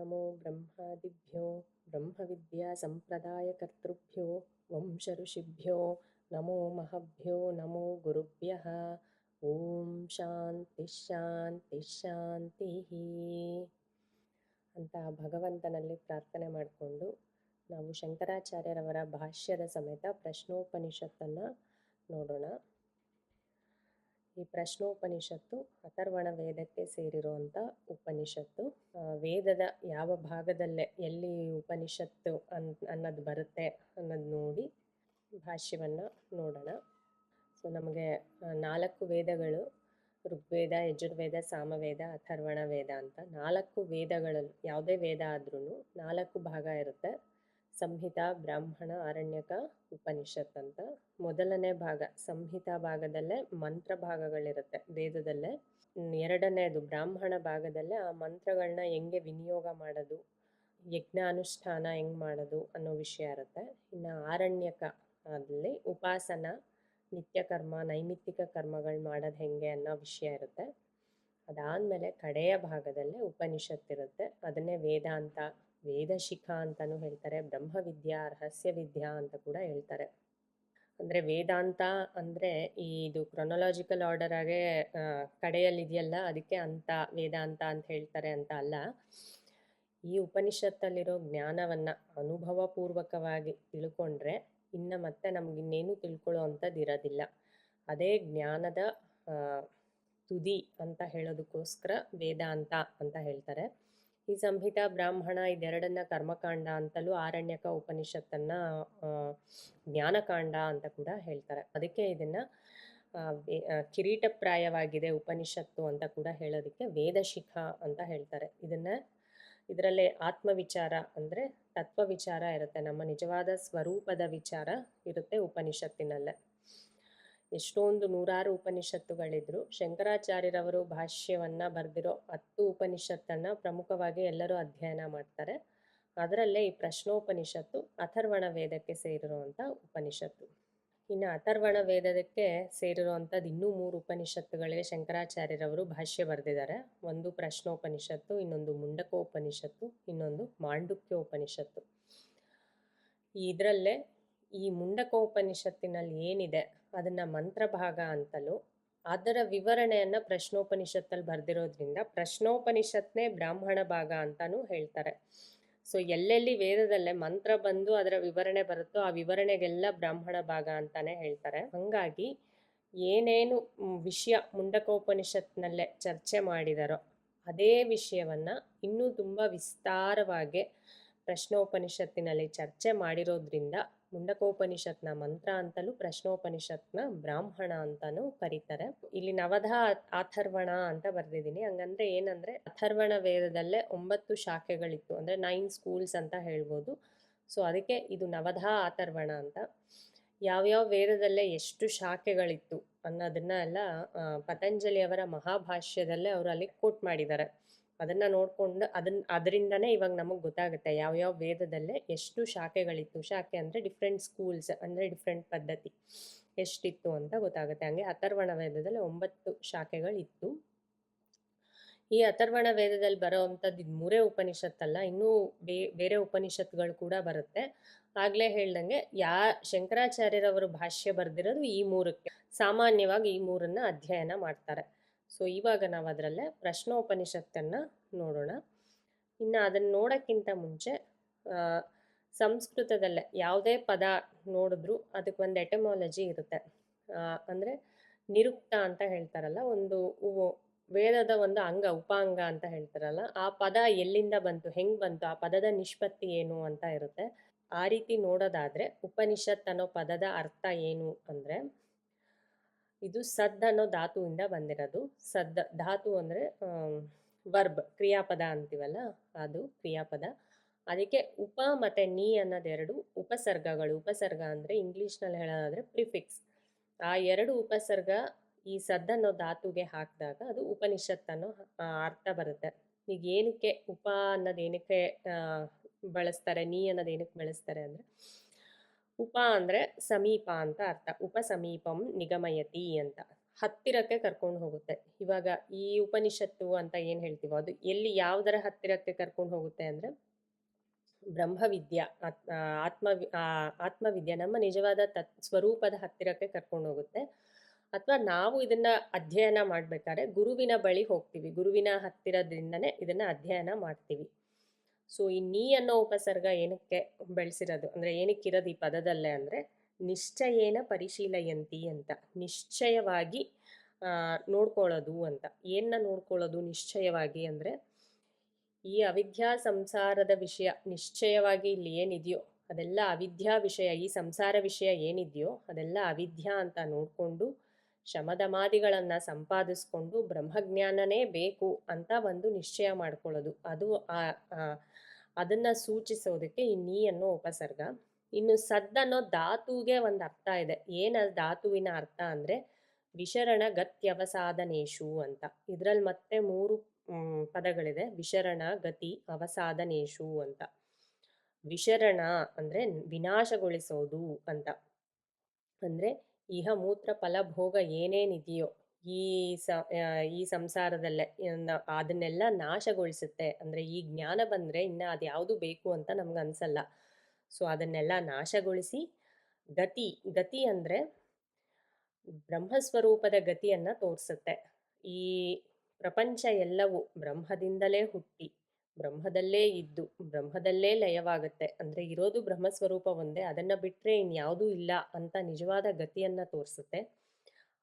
ನಮೋ ಬ್ರಹ್ಮಾದಿಭ್ಯೋ ಬ್ರಹ್ಮವಿದ್ಯಾಸಂಪ್ರದಾಯಕರ್ತೃಭ್ಯೋ ವಂಶಋಷಿಭ್ಯೋ ನಮೋ ಮಹಭ್ಯೋ ನಮೋ ಗುರುಭ್ಯಃ. ಓಂ ಶಾಂತಿ ಶಾಂತಿ ಶಾಂತಿ ಅಂತ ಭಗವಂತನಲ್ಲಿ ಪ್ರಾರ್ಥನೆ ಮಾಡಿಕೊಂಡು ನಾವು ಶಂಕರಾಚಾರ್ಯರವರ ಭಾಷ್ಯದ ಸಮೇತ ಪ್ರಶ್ನೋಪನಿಷತ್ತನ್ನು ನೋಡೋಣ. ಈ ಪ್ರಶ್ನೋಪನಿಷತ್ತು ಅಥರ್ವಣ ವೇದಕ್ಕೆ ಸೇರಿರುವಂಥ ಉಪನಿಷತ್ತು. ವೇದದ ಯಾವ ಭಾಗದಲ್ಲೇ ಎಲ್ಲಿ ಉಪನಿಷತ್ತು ಅನ್ನೋದು ಬರುತ್ತೆ ಅನ್ನೋದು ನೋಡಿ ಭಾಷ್ಯವನ್ನು ನೋಡೋಣ. ಸೊ ನಮಗೆ 4 ವೇದಗಳು, ಋಗ್ವೇದ, ಯಜುರ್ವೇದ, ಸಾಮವೇದ, ಅಥರ್ವಣ ವೇದ ಅಂತ 4 ವೇದಗಳಲ್ಲಿ ಯಾವುದೇ ವೇದ ಆದ್ರೂ 4 ಭಾಗ ಇರುತ್ತೆ. ಸಂಹಿತಾ, ಬ್ರಾಹ್ಮಣ, ಆರಣ್ಯಕ, ಉಪನಿಷತ್ ಅಂತ. ಮೊದಲನೇ ಭಾಗ ಸಂಹಿತಾ ಭಾಗದಲ್ಲೇ ಮಂತ್ರ ಭಾಗಗಳಿರುತ್ತೆ ವೇದದಲ್ಲೇ. ಎರಡನೇದು ಬ್ರಾಹ್ಮಣ ಭಾಗದಲ್ಲೇ ಆ ಮಂತ್ರಗಳನ್ನ ಹೆಂಗೆ ವಿನಿಯೋಗ ಮಾಡೋದು, ಯಜ್ಞಾನುಷ್ಠಾನ ಹೆಂಗೆ ಮಾಡೋದು ಅನ್ನೋ ವಿಷಯ ಇರುತ್ತೆ. ಇನ್ನು ಆರಣ್ಯಕ ಅಲ್ಲಿ ಉಪಾಸನ, ನಿತ್ಯಕರ್ಮ, ನೈಮಿತ್ತಿಕ ಕರ್ಮಗಳು ಮಾಡೋದು ಹೆಂಗೆ ಅನ್ನೋ ವಿಷಯ ಇರುತ್ತೆ. ಅದಾದಮೇಲೆ ಕಡೆಯ ಭಾಗದಲ್ಲೇ ಉಪನಿಷತ್ತಿರುತ್ತೆ. ಅದನ್ನೇ ವೇದಾಂತ, ವೇದಶಿಖಾ ಅಂತಲೂ ಹೇಳ್ತಾರೆ, ಬ್ರಹ್ಮವಿದ್ಯಾ, ರಹಸ್ಯವಿದ್ಯಾ ಅಂತ ಕೂಡ ಹೇಳ್ತಾರೆ. ಅಂದರೆ ವೇದಾಂತ ಅಂದರೆ ಇದು ಕ್ರೊನೊಲಾಜಿಕಲ್ ಆರ್ಡರ್ ಆಗೇ ಕಡೆಯಲ್ಲಿದೆಯಲ್ಲ, ಅದಕ್ಕೆ ಅಂತ ವೇದಾಂತ ಅಂತ ಹೇಳ್ತಾರೆ ಅಂತ ಅಲ್ಲ. ಈ ಉಪನಿಷತ್ತಲ್ಲಿರೋ ಜ್ಞಾನವನ್ನು ಅನುಭವಪೂರ್ವಕವಾಗಿ ತಿಳ್ಕೊಂಡ್ರೆ ಇನ್ನು ಮತ್ತೆ ನಮಗಿನ್ನೇನು ತಿಳ್ಕೊಳ್ಳೋ ಅಂಥದ್ದು ಇರೋದಿಲ್ಲ. ಅದೇ ಜ್ಞಾನದ ತುದಿ ಅಂತ ಹೇಳೋದಕ್ಕೋಸ್ಕರ ವೇದಾಂತ ಅಂತ ಹೇಳ್ತಾರೆ. ಈ ಸಂಹಿತಾ, ಬ್ರಾಹ್ಮಣ ಇದೆರಡನ್ನ ಕರ್ಮಕಾಂಡ ಅಂತಲೂ, ಆರಣ್ಯಕ ಉಪನಿಷತ್ತನ್ನು ಜ್ಞಾನಕಾಂಡ ಅಂತ ಕೂಡ ಹೇಳ್ತಾರೆ. ಅದಕ್ಕೆ ಇದನ್ನು ಕಿರೀಟಪ್ರಾಯವಾಗಿದೆ ಉಪನಿಷತ್ತು ಅಂತ ಕೂಡ ಹೇಳೋದಕ್ಕೆ ವೇದಶಿಖ ಅಂತ ಹೇಳ್ತಾರೆ. ಇದರಲ್ಲೇ ಆತ್ಮವಿಚಾರ ಅಂದರೆ ತತ್ವ ವಿಚಾರ ಇರುತ್ತೆ, ನಮ್ಮ ನಿಜವಾದ ಸ್ವರೂಪದ ವಿಚಾರ ಇರುತ್ತೆ ಉಪನಿಷತ್ತಿನಲ್ಲೇ. ಎಷ್ಟೊಂದು 100 ಉಪನಿಷತ್ತುಗಳಿದ್ರು ಶಂಕರಾಚಾರ್ಯರವರು ಭಾಷ್ಯವನ್ನು ಬರೆದಿರೋ 10 ಉಪನಿಷತ್ತನ್ನು ಪ್ರಮುಖವಾಗಿ ಎಲ್ಲರೂ ಅಧ್ಯಯನ ಮಾಡ್ತಾರೆ. ಅದರಲ್ಲೇ ಈ ಪ್ರಶ್ನೋಪನಿಷತ್ತು ಅಥರ್ವಣ ವೇದಕ್ಕೆ ಸೇರಿರುವಂಥ ಉಪನಿಷತ್ತು. ಇನ್ನು ಅಥರ್ವಣ ವೇದಕ್ಕೆ ಸೇರಿರುವಂಥದ್ದು ಇನ್ನೂ 3 ಉಪನಿಷತ್ತುಗಳಿಗೆ ಶಂಕರಾಚಾರ್ಯರವರು ಭಾಷ್ಯ ಬರೆದಿದ್ದಾರೆ. ಒಂದು ಪ್ರಶ್ನೋಪನಿಷತ್ತು, ಇನ್ನೊಂದು ಮುಂಡಕೋಪನಿಷತ್ತು, ಇನ್ನೊಂದು ಮಾಂಡುಕ್ಯೋಪನಿಷತ್ತು. ಇದರಲ್ಲೇ ಈ ಮುಂಡಕೋಪನಿಷತ್ತಿನಲ್ಲಿ ಏನಿದೆ ಅದನ್ನು ಮಂತ್ರಭಾಗ ಅಂತಲೂ, ಅದರ ವಿವರಣೆಯನ್ನು ಪ್ರಶ್ನೋಪನಿಷತ್ತಲ್ಲಿ ಬರೆದಿರೋದ್ರಿಂದ ಪ್ರಶ್ನೋಪನಿಷತ್ನೇ ಬ್ರಾಹ್ಮಣ ಭಾಗ ಅಂತಾನೂ ಹೇಳ್ತಾರೆ. ಸೊ ಎಲ್ಲೆಲ್ಲಿ ವೇದದಲ್ಲೇ ಮಂತ್ರ ಬಂದು ಅದರ ವಿವರಣೆ ಬರುತ್ತೋ ಆ ವಿವರಣೆಗೆಲ್ಲ ಬ್ರಾಹ್ಮಣ ಭಾಗ ಅಂತಾನೆ ಹೇಳ್ತಾರೆ. ಹಾಗಾಗಿ ಏನೇನು ವಿಷಯ ಮುಂಡಕೋಪನಿಷತ್ನಲ್ಲೇ ಚರ್ಚೆ ಮಾಡಿದಾರೋ ಅದೇ ವಿಷಯವನ್ನು ಇನ್ನೂ ತುಂಬ ವಿಸ್ತಾರವಾಗಿ ಪ್ರಶ್ನೋಪನಿಷತ್ತಿನಲ್ಲಿ ಚರ್ಚೆ ಮಾಡಿರೋದ್ರಿಂದ ಮುಂಡಕೋಪನಿಷತ್ನ ಮಂತ್ರ ಅಂತಲೂ ಪ್ರಶ್ನೋಪನಿಷತ್ನ ಬ್ರಾಹ್ಮಣ ಅಂತಾನೂ ಕರೀತಾರೆ. ಇಲ್ಲಿ ನವಧಾ ಅಥರ್ವಣ ಅಂತ ಬರೆದಿದ್ದೀನಿ. ಹಂಗಂದ್ರೆ ಏನಂದ್ರೆ ಅಥರ್ವಣ ವೇದದಲ್ಲೇ 9 ಶಾಖೆಗಳಿತ್ತು, ಅಂದ್ರೆ 9 ಸ್ಕೂಲ್ಸ್ ಅಂತ ಹೇಳ್ಬೋದು. ಸೊ ಅದಕ್ಕೆ ಇದು ನವಧಾ ಅಥರ್ವಣ ಅಂತ. ಯಾವ್ಯಾವ ವೇದದಲ್ಲೇ ಎಷ್ಟು ಶಾಖೆಗಳಿತ್ತು ಅನ್ನೋದನ್ನ ಎಲ್ಲ ಪತಂಜಲಿಯವರ ಮಹಾಭಾಷ್ಯದಲ್ಲೇ ಅವರು ಅಲ್ಲಿ ಕೋಟ್ ಮಾಡಿದ್ದಾರೆ. ಅದನ್ನು ನೋಡಿಕೊಂಡು ಅದರಿಂದನೇ ಇವಾಗ ನಮಗೆ ಗೊತ್ತಾಗುತ್ತೆ ಯಾವ್ಯಾವ ವೇದದಲ್ಲೇ ಎಷ್ಟು ಶಾಖೆಗಳಿತ್ತು. ಶಾಖೆ ಅಂದರೆ ಡಿಫ್ರೆಂಟ್ ಸ್ಕೂಲ್ಸ್, ಅಂದರೆ ಡಿಫ್ರೆಂಟ್ ಪದ್ಧತಿ ಎಷ್ಟಿತ್ತು ಅಂತ ಗೊತ್ತಾಗುತ್ತೆ. ಹಂಗೆ ಅಥರ್ವಣ ವೇದದಲ್ಲಿ 9 ಶಾಖೆಗಳಿತ್ತು. ಈ ಅಥರ್ವಣ ವೇದದಲ್ಲಿ ಬರೋ ಅಂಥದ್ದು 3 ಉಪನಿಷತ್ತಲ್ಲ, ಇನ್ನೂ ಬೇರೆ ಉಪನಿಷತ್ತುಗಳು ಕೂಡ ಬರುತ್ತೆ. ಆಗಲೇ ಹೇಳ್ದಂಗೆ ಶಂಕರಾಚಾರ್ಯರವರು ಭಾಷ್ಯ ಬರೆದಿರೋದು ಈ 3ಕ್ಕೆ. ಸಾಮಾನ್ಯವಾಗಿ ಈ 3ನ್ನ ಅಧ್ಯಯನ ಮಾಡ್ತಾರೆ. ಸೊ ಇವಾಗ ನಾವು ಅದರಲ್ಲೇ ಪ್ರಶ್ನೋಪನಿಷತ್ತನ್ನು ನೋಡೋಣ. ಇನ್ನು ಅದನ್ನು ನೋಡೋಕ್ಕಿಂತ ಮುಂಚೆ ಸಂಸ್ಕೃತದಲ್ಲೇ ಯಾವುದೇ ಪದ ನೋಡಿದ್ರು ಅದಕ್ಕೊಂದು ಎಟಮಾಲಜಿ ಇರುತ್ತೆ. ಅಂದರೆ ನಿರುಕ್ತ ಅಂತ ಹೇಳ್ತಾರಲ್ಲ, ಒಂದು ವೇದದ ಒಂದು ಅಂಗ, ಉಪಾಂಗ ಅಂತ ಹೇಳ್ತಾರಲ್ಲ, ಆ ಪದ ಎಲ್ಲಿಂದ ಬಂತು, ಹೆಂಗೆ ಬಂತು, ಆ ಪದದ ನಿಷ್ಪತ್ತಿ ಏನು ಅಂತ ಇರುತ್ತೆ. ಆ ರೀತಿ ನೋಡೋದಾದರೆ ಉಪನಿಷತ್ ಅನ್ನೋ ಪದದ ಅರ್ಥ ಏನು ಅಂದರೆ, ಇದು ಸದ್ ಅನ್ನೋ ಧಾತುವಿಂದ ಬಂದಿರೋದು. ಸದ್ ಧಾತು ಅಂದರೆ ವರ್ಬ್, ಕ್ರಿಯಾಪದ ಅಂತೀವಲ್ಲ, ಅದು ಕ್ರಿಯಾಪದ. ಅದಕ್ಕೆ ಉಪ ಮತ್ತು ನೀ ಅನ್ನೋದೆರಡು ಉಪಸರ್ಗಗಳು. ಉಪಸರ್ಗ ಅಂದರೆ ಇಂಗ್ಲೀಷ್ನಲ್ಲಿ ಹೇಳೋದಾದರೆ ಪ್ರಿಫಿಕ್ಸ್. ಆ 2 ಉಪಸರ್ಗ ಈ ಸದ್ ಅನ್ನೋ ಧಾತುಗೆ ಹಾಕಿದಾಗ ಅದು ಉಪನಿಷತ್ ಅನ್ನೋ ಅರ್ಥ ಬರುತ್ತೆ. ಈಗ ಏನಕ್ಕೆ ಉಪ ಅನ್ನೋದು ಏನಕ್ಕೆ ಬಳಸ್ತಾರೆ, ನೀ ಅನ್ನೋದು ಏನಕ್ಕೆ ಬಳಸ್ತಾರೆ ಅಂದರೆ, ಉಪ ಅಂದರೆ ಸಮೀಪ ಅಂತ ಅರ್ಥ. ಉಪ ಸಮೀಪಂ ನಿಗಮಯತಿ ಅಂತ. ಹತ್ತಿರಕ್ಕೆ ಕರ್ಕೊಂಡು ಹೋಗುತ್ತೆ. ಇವಾಗ ಈ ಉಪನಿಷತ್ತು ಅಂತ ಏನು ಹೇಳ್ತೀವೋ ಅದು ಎಲ್ಲಿ ಯಾವುದರ ಹತ್ತಿರಕ್ಕೆ ಕರ್ಕೊಂಡು ಹೋಗುತ್ತೆ ಅಂದರೆ ಬ್ರಹ್ಮವಿದ್ಯಾ ಆತ್ಮವಿದ್ಯೆ ನಮ್ಮ ನಿಜವಾದ ಸ್ವರೂಪದ ಹತ್ತಿರಕ್ಕೆ ಕರ್ಕೊಂಡು ಹೋಗುತ್ತೆ. ಅಥವಾ ನಾವು ಇದನ್ನ ಅಧ್ಯಯನ ಮಾಡ್ಬೇಕಾದ್ರೆ ಗುರುವಿನ ಬಳಿ ಹೋಗ್ತೀವಿ, ಗುರುವಿನ ಹತ್ತಿರದಿಂದನೇ ಇದನ್ನ ಅಧ್ಯಯನ ಮಾಡ್ತೀವಿ. ಸೊ ಈ ನೀ ಅನ್ನೋ ಉಪಸರ್ಗ ಏನಕ್ಕೆ ಬೆಳೆಸಿರೋದು ಅಂದರೆ ಏನಕ್ಕಿರೋದು ಈ ಪದದಲ್ಲೇ ಅಂದರೆ ನಿಶ್ಚಯೇನ ಪರಿಶೀಲಯಂತಿ ಅಂತ, ನಿಶ್ಚಯವಾಗಿ ನೋಡ್ಕೊಳ್ಳೋದು ಅಂತ. ಏನನ್ನ ನೋಡ್ಕೊಳ್ಳೋದು ನಿಶ್ಚಯವಾಗಿ ಅಂದರೆ ಈ ಅವಿದ್ಯಾ ಸಂಸಾರದ ವಿಷಯ ನಿಶ್ಚಯವಾಗಿ ಇಲ್ಲಿ ಏನಿದೆಯೋ ಅದೆಲ್ಲ ಅವಿದ್ಯಾ ವಿಷಯ, ಈ ಸಂಸಾರ ವಿಷಯ ಏನಿದೆಯೋ ಅದೆಲ್ಲ ಅವಿದ್ಯಾ ಅಂತ ನೋಡಿಕೊಂಡು ಶಮದಮಾದಿಗಳನ್ನು ಸಂಪಾದಿಸ್ಕೊಂಡು ಬ್ರಹ್ಮಜ್ಞಾನನೇ ಬೇಕು ಅಂತ ಒಂದು ನಿಶ್ಚಯ ಮಾಡ್ಕೊಳ್ಳೋದು. ಅದು ಅದನ್ನು ಸೂಚಿಸೋದಕ್ಕೆ ಈ ನೀ ಅನ್ನೋ ಉಪಸರ್ಗ. ಇನ್ನು ಸದ್ ಅನ್ನೋ ಧಾತುಗೆ ಒಂದು ಅರ್ಥ ಇದೆ. ಏನು ಧಾತುವಿನ ಅರ್ಥ ಅಂದರೆ ವಿಶರಣ ಗತ್ಯವಸಾದನೇಶು ಅಂತ. ಇದರಲ್ಲಿ ಮತ್ತೆ 3 ಪದಗಳಿದೆ. ವಿಶರಣ, ಗತಿ, ಅವಸಾದನೇಶು ಅಂತ. ವಿಶರಣ ಅಂದರೆ ವಿನಾಶಗೊಳಿಸೋದು ಅಂತ. ಅಂದರೆ ಇಹ ಮೂತ್ರ ಫಲಭೋಗ ಏನೇನಿದೆಯೋ ಈ ಸಂಸಾರದಲ್ಲೇ ಅದನ್ನೆಲ್ಲ ನಾಶಗೊಳಿಸುತ್ತೆ. ಅಂದರೆ ಈ ಜ್ಞಾನ ಬಂದರೆ ಇನ್ನು ಅದು ಯಾವುದು ಬೇಕು ಅಂತ ನಮ್ಗೆ ಅನ್ಸಲ್ಲ. ಸೊ ಅದನ್ನೆಲ್ಲ ನಾಶಗೊಳಿಸಿ ಗತಿ ಅಂದರೆ ಬ್ರಹ್ಮಸ್ವರೂಪದ ಗತಿಯನ್ನು ತೋರಿಸುತ್ತೆ. ಈ ಪ್ರಪಂಚ ಎಲ್ಲವೂ ಬ್ರಹ್ಮದಿಂದಲೇ ಹುಟ್ಟಿ ಬ್ರಹ್ಮದಲ್ಲೇ ಇದ್ದು ಬ್ರಹ್ಮದಲ್ಲೇ ಲಯವಾಗುತ್ತೆ. ಅಂದರೆ ಇರೋದು ಬ್ರಹ್ಮಸ್ವರೂಪ ಒಂದೇ, ಅದನ್ನು ಬಿಟ್ಟರೆ ಇನ್ಯಾವುದೂ ಇಲ್ಲ ಅಂತ ನಿಜವಾದ ಗತಿಯನ್ನು ತೋರಿಸುತ್ತೆ.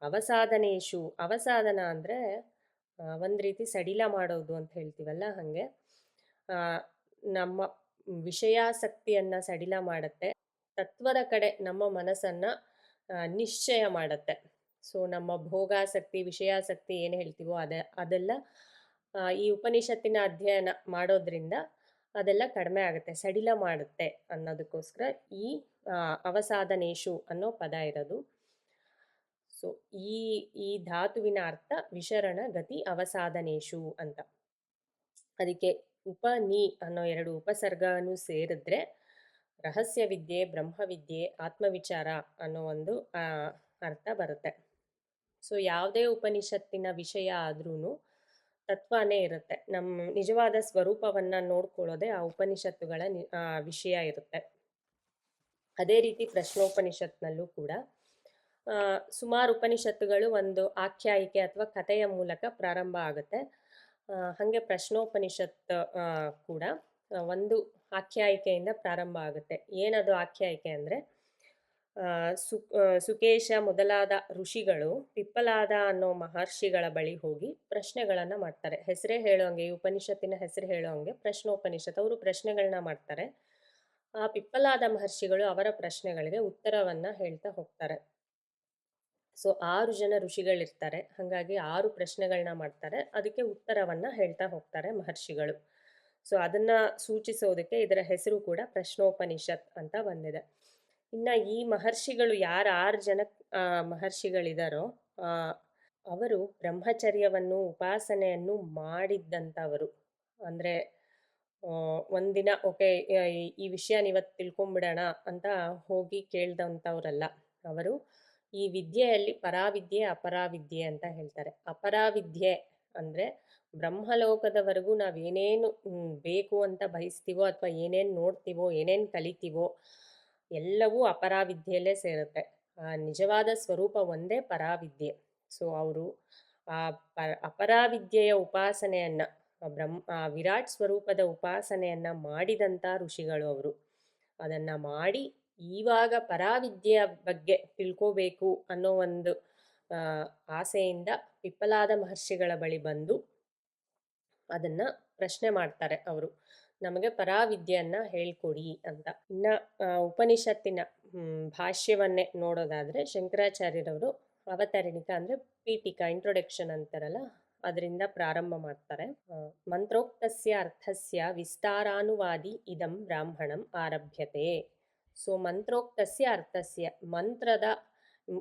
ಅವಸಾದನೇಶು, ಅವಸಾದನ ಅಂದರೆ ಒಂದು ರೀತಿ ಸಡಿಲ ಮಾಡೋದು ಅಂತ ಹೇಳ್ತೀವಲ್ಲ, ಹಾಗೆ ನಮ್ಮ ವಿಷಯಾಸಕ್ತಿಯನ್ನು ಸಡಿಲ ಮಾಡುತ್ತೆ. ತತ್ವದ ಕಡೆ ನಮ್ಮ ಮನಸ್ಸನ್ನು ನಿಶ್ಚಯ ಮಾಡುತ್ತೆ. ಸೊ ನಮ್ಮ ಭೋಗಾಸಕ್ತಿ, ವಿಷಯಾಸಕ್ತಿ ಏನು ಹೇಳ್ತೀವೋ ಅದೆಲ್ಲ ಈ ಉಪನಿಷತ್ತಿನ ಅಧ್ಯಯನ ಮಾಡೋದ್ರಿಂದ ಅದೆಲ್ಲ ಕಡಿಮೆ ಆಗುತ್ತೆ, ಸಡಿಲ ಮಾಡುತ್ತೆ ಅನ್ನೋದಕ್ಕೋಸ್ಕರ ಈ ಅವಸಾದನೇಶು ಅನ್ನೋ ಪದ ಇರೋದು. ಸೊ ಈ ಧಾತುವಿನ ಅರ್ಥ ವಿಶರಣ, ಗತಿ, ಅವಸಾದನೇಶು ಅಂತ. ಅದಕ್ಕೆ ಉಪನಿ ಅನ್ನೋ 2 ಉಪಸರ್ಗನೂ ಸೇರಿದ್ರೆ ರಹಸ್ಯ ವಿದ್ಯೆ, ಬ್ರಹ್ಮವಿದ್ಯೆ, ಆತ್ಮವಿಚಾರ ಅನ್ನೋ ಒಂದು ಅರ್ಥ ಬರುತ್ತೆ. ಸೊ ಯಾವುದೇ ಉಪನಿಷತ್ತಿನ ವಿಷಯ ಆದ್ರೂ ತತ್ವನೇ ಇರುತ್ತೆ. ನಮ್ಮ ನಿಜವಾದ ಸ್ವರೂಪವನ್ನು ನೋಡ್ಕೊಳ್ಳೋದೇ ಆ ಉಪನಿಷತ್ತುಗಳ ವಿಷಯ ಇರುತ್ತೆ. ಅದೇ ರೀತಿ ಪ್ರಶ್ನೋಪನಿಷತ್ನಲ್ಲೂ ಕೂಡ ಸುಮಾರು ಉಪನಿಷತ್ತುಗಳು ಒಂದು ಆಖ್ಯಾಯಿಕೆ ಅಥವಾ ಕಥೆಯ ಮೂಲಕ ಪ್ರಾರಂಭ ಆಗುತ್ತೆ. ಹಾಗೆ ಪ್ರಶ್ನೋಪನಿಷತ್ ಕೂಡ ಒಂದು ಆಖ್ಯಾಯಿಕೆಯಿಂದ ಪ್ರಾರಂಭ ಆಗುತ್ತೆ. ಏನದು ಆಖ್ಯಾಯಿಕೆ ಅಂದರೆ ಸುಕೇಶ ಮೊದಲಾದ ಋಷಿಗಳು ಪಿಪ್ಪಲಾದ ಅನ್ನೋ ಮಹರ್ಷಿಗಳ ಬಳಿ ಹೋಗಿ ಪ್ರಶ್ನೆಗಳನ್ನು ಮಾಡ್ತಾರೆ. ಹೆಸರೇ ಹೇಳೋಂಗೆ, ಈ ಉಪನಿಷತ್ತಿನ ಹೆಸರು ಹೇಳೋಂಗೆ ಪ್ರಶ್ನೋಪನಿಷತ್. ಅವರು ಪ್ರಶ್ನೆಗಳನ್ನ ಮಾಡ್ತಾರೆ. ಆ ಪಿಪ್ಪಲಾದ ಮಹರ್ಷಿಗಳು ಅವರ ಪ್ರಶ್ನೆಗಳಿಗೆ ಉತ್ತರವನ್ನು ಹೇಳ್ತಾ ಹೋಗ್ತಾರೆ. ಸೊ 6 ಜನ ಋಷಿಗಳಿರ್ತಾರೆ, ಹಾಗಾಗಿ 6 ಪ್ರಶ್ನೆಗಳನ್ನ ಮಾಡ್ತಾರೆ, ಅದಕ್ಕೆ ಉತ್ತರವನ್ನು ಹೇಳ್ತಾ ಹೋಗ್ತಾರೆ ಮಹರ್ಷಿಗಳು. ಸೊ ಅದನ್ನು ಸೂಚಿಸೋದಕ್ಕೆ ಇದರ ಹೆಸರು ಕೂಡ ಪ್ರಶ್ನೋಪನಿಷತ್ ಅಂತ ಬಂದಿದೆ. ಇನ್ನು ಈ ಮಹರ್ಷಿಗಳು ಯಾರು 6 ಜನ ಮಹರ್ಷಿಗಳಿದಾರೋ ಅವರು ಬ್ರಹ್ಮಚರ್ಯವನ್ನು, ಉಪಾಸನೆಯನ್ನು ಮಾಡಿದ್ದಂಥವರು. ಅಂದರೆ ಒಂದಿನ ಓಕೆ ಈ ವಿಷಯ ಇವತ್ತು ತಿಳ್ಕೊಂಬಿಡೋಣ ಅಂತ ಹೋಗಿ ಕೇಳ್ದಂಥವ್ರಲ್ಲ. ಅವರು ಈ ವಿದ್ಯೆಯಲ್ಲಿ ಪರಾವಿದ್ಯೆ, ಅಪರಾವಿದ್ಯೆ ಅಂತ ಹೇಳ್ತಾರೆ. ಅಪರಾವಿದ್ಯೆ ಅಂದರೆ ಬ್ರಹ್ಮಲೋಕದವರೆಗೂ ನಾವೇನೇನು ಬೇಕು ಅಂತ ಬಯಸ್ತೀವೋ ಅಥವಾ ಏನೇನು ನೋಡ್ತೀವೋ, ಏನೇನು ಕಲಿತೀವೋ ಎಲ್ಲವೂ ಅಪರಾವಿದ್ಯೆಯಲ್ಲೇ ಸೇರುತ್ತೆ. ನಿಜವಾದ ಸ್ವರೂಪ ಒಂದೇ ಪರಾವಿದ್ಯೆ. ಸೊ ಅವರು ಆ ಅಪರಾವಿದ್ಯೆಯ ಉಪಾಸನೆಯನ್ನು, ವಿರಾಟ್ ಸ್ವರೂಪದ ಉಪಾಸನೆಯನ್ನು ಮಾಡಿದಂಥ ಋಷಿಗಳು ಅವರು. ಅದನ್ನು ಮಾಡಿ ಇವಾಗ ಪರಾವಿದ್ಯೆಯ ಬಗ್ಗೆ ತಿಳ್ಕೋಬೇಕು ಅನ್ನೋ ಒಂದು ಆಸೆಯಿಂದ ಪಿಪ್ಪಲಾದ ಮಹರ್ಷಿಗಳ ಬಳಿ ಬಂದು ಅದನ್ನು ಪ್ರಶ್ನೆ ಮಾಡ್ತಾರೆ. ಅವರು ನಮಗೆ ಪರಾವಿದ್ಯೆಯನ್ನು ಹೇಳ್ಕೊಡಿ ಅಂತ. ಇನ್ನು ಉಪನಿಷತ್ತಿನ ಭಾಷ್ಯವನ್ನೇ ನೋಡೋದಾದರೆ ಶಂಕರಾಚಾರ್ಯರವರು ಅವತರಣಿಕ ಅಂದರೆ ಪೀಠಿಕಾ, ಇಂಟ್ರೊಡಕ್ಷನ್ ಅಂತಾರಲ್ಲ, ಅದರಿಂದ ಪ್ರಾರಂಭ ಮಾಡ್ತಾರೆ. ಮಂತ್ರೋಕ್ತಸ್ಯ ಅರ್ಥಸ್ಯ ವಿಸ್ತಾರಾನುವಾದಿ ಇದಂ ಬ್ರಾಹ್ಮಣಂ ಆರಭ್ಯತೆ. ಸೊ ಮಂತ್ರೋಕ್ತಸ್ಯ ಅರ್ಥಸ್ಯ, ಮಂತ್ರದ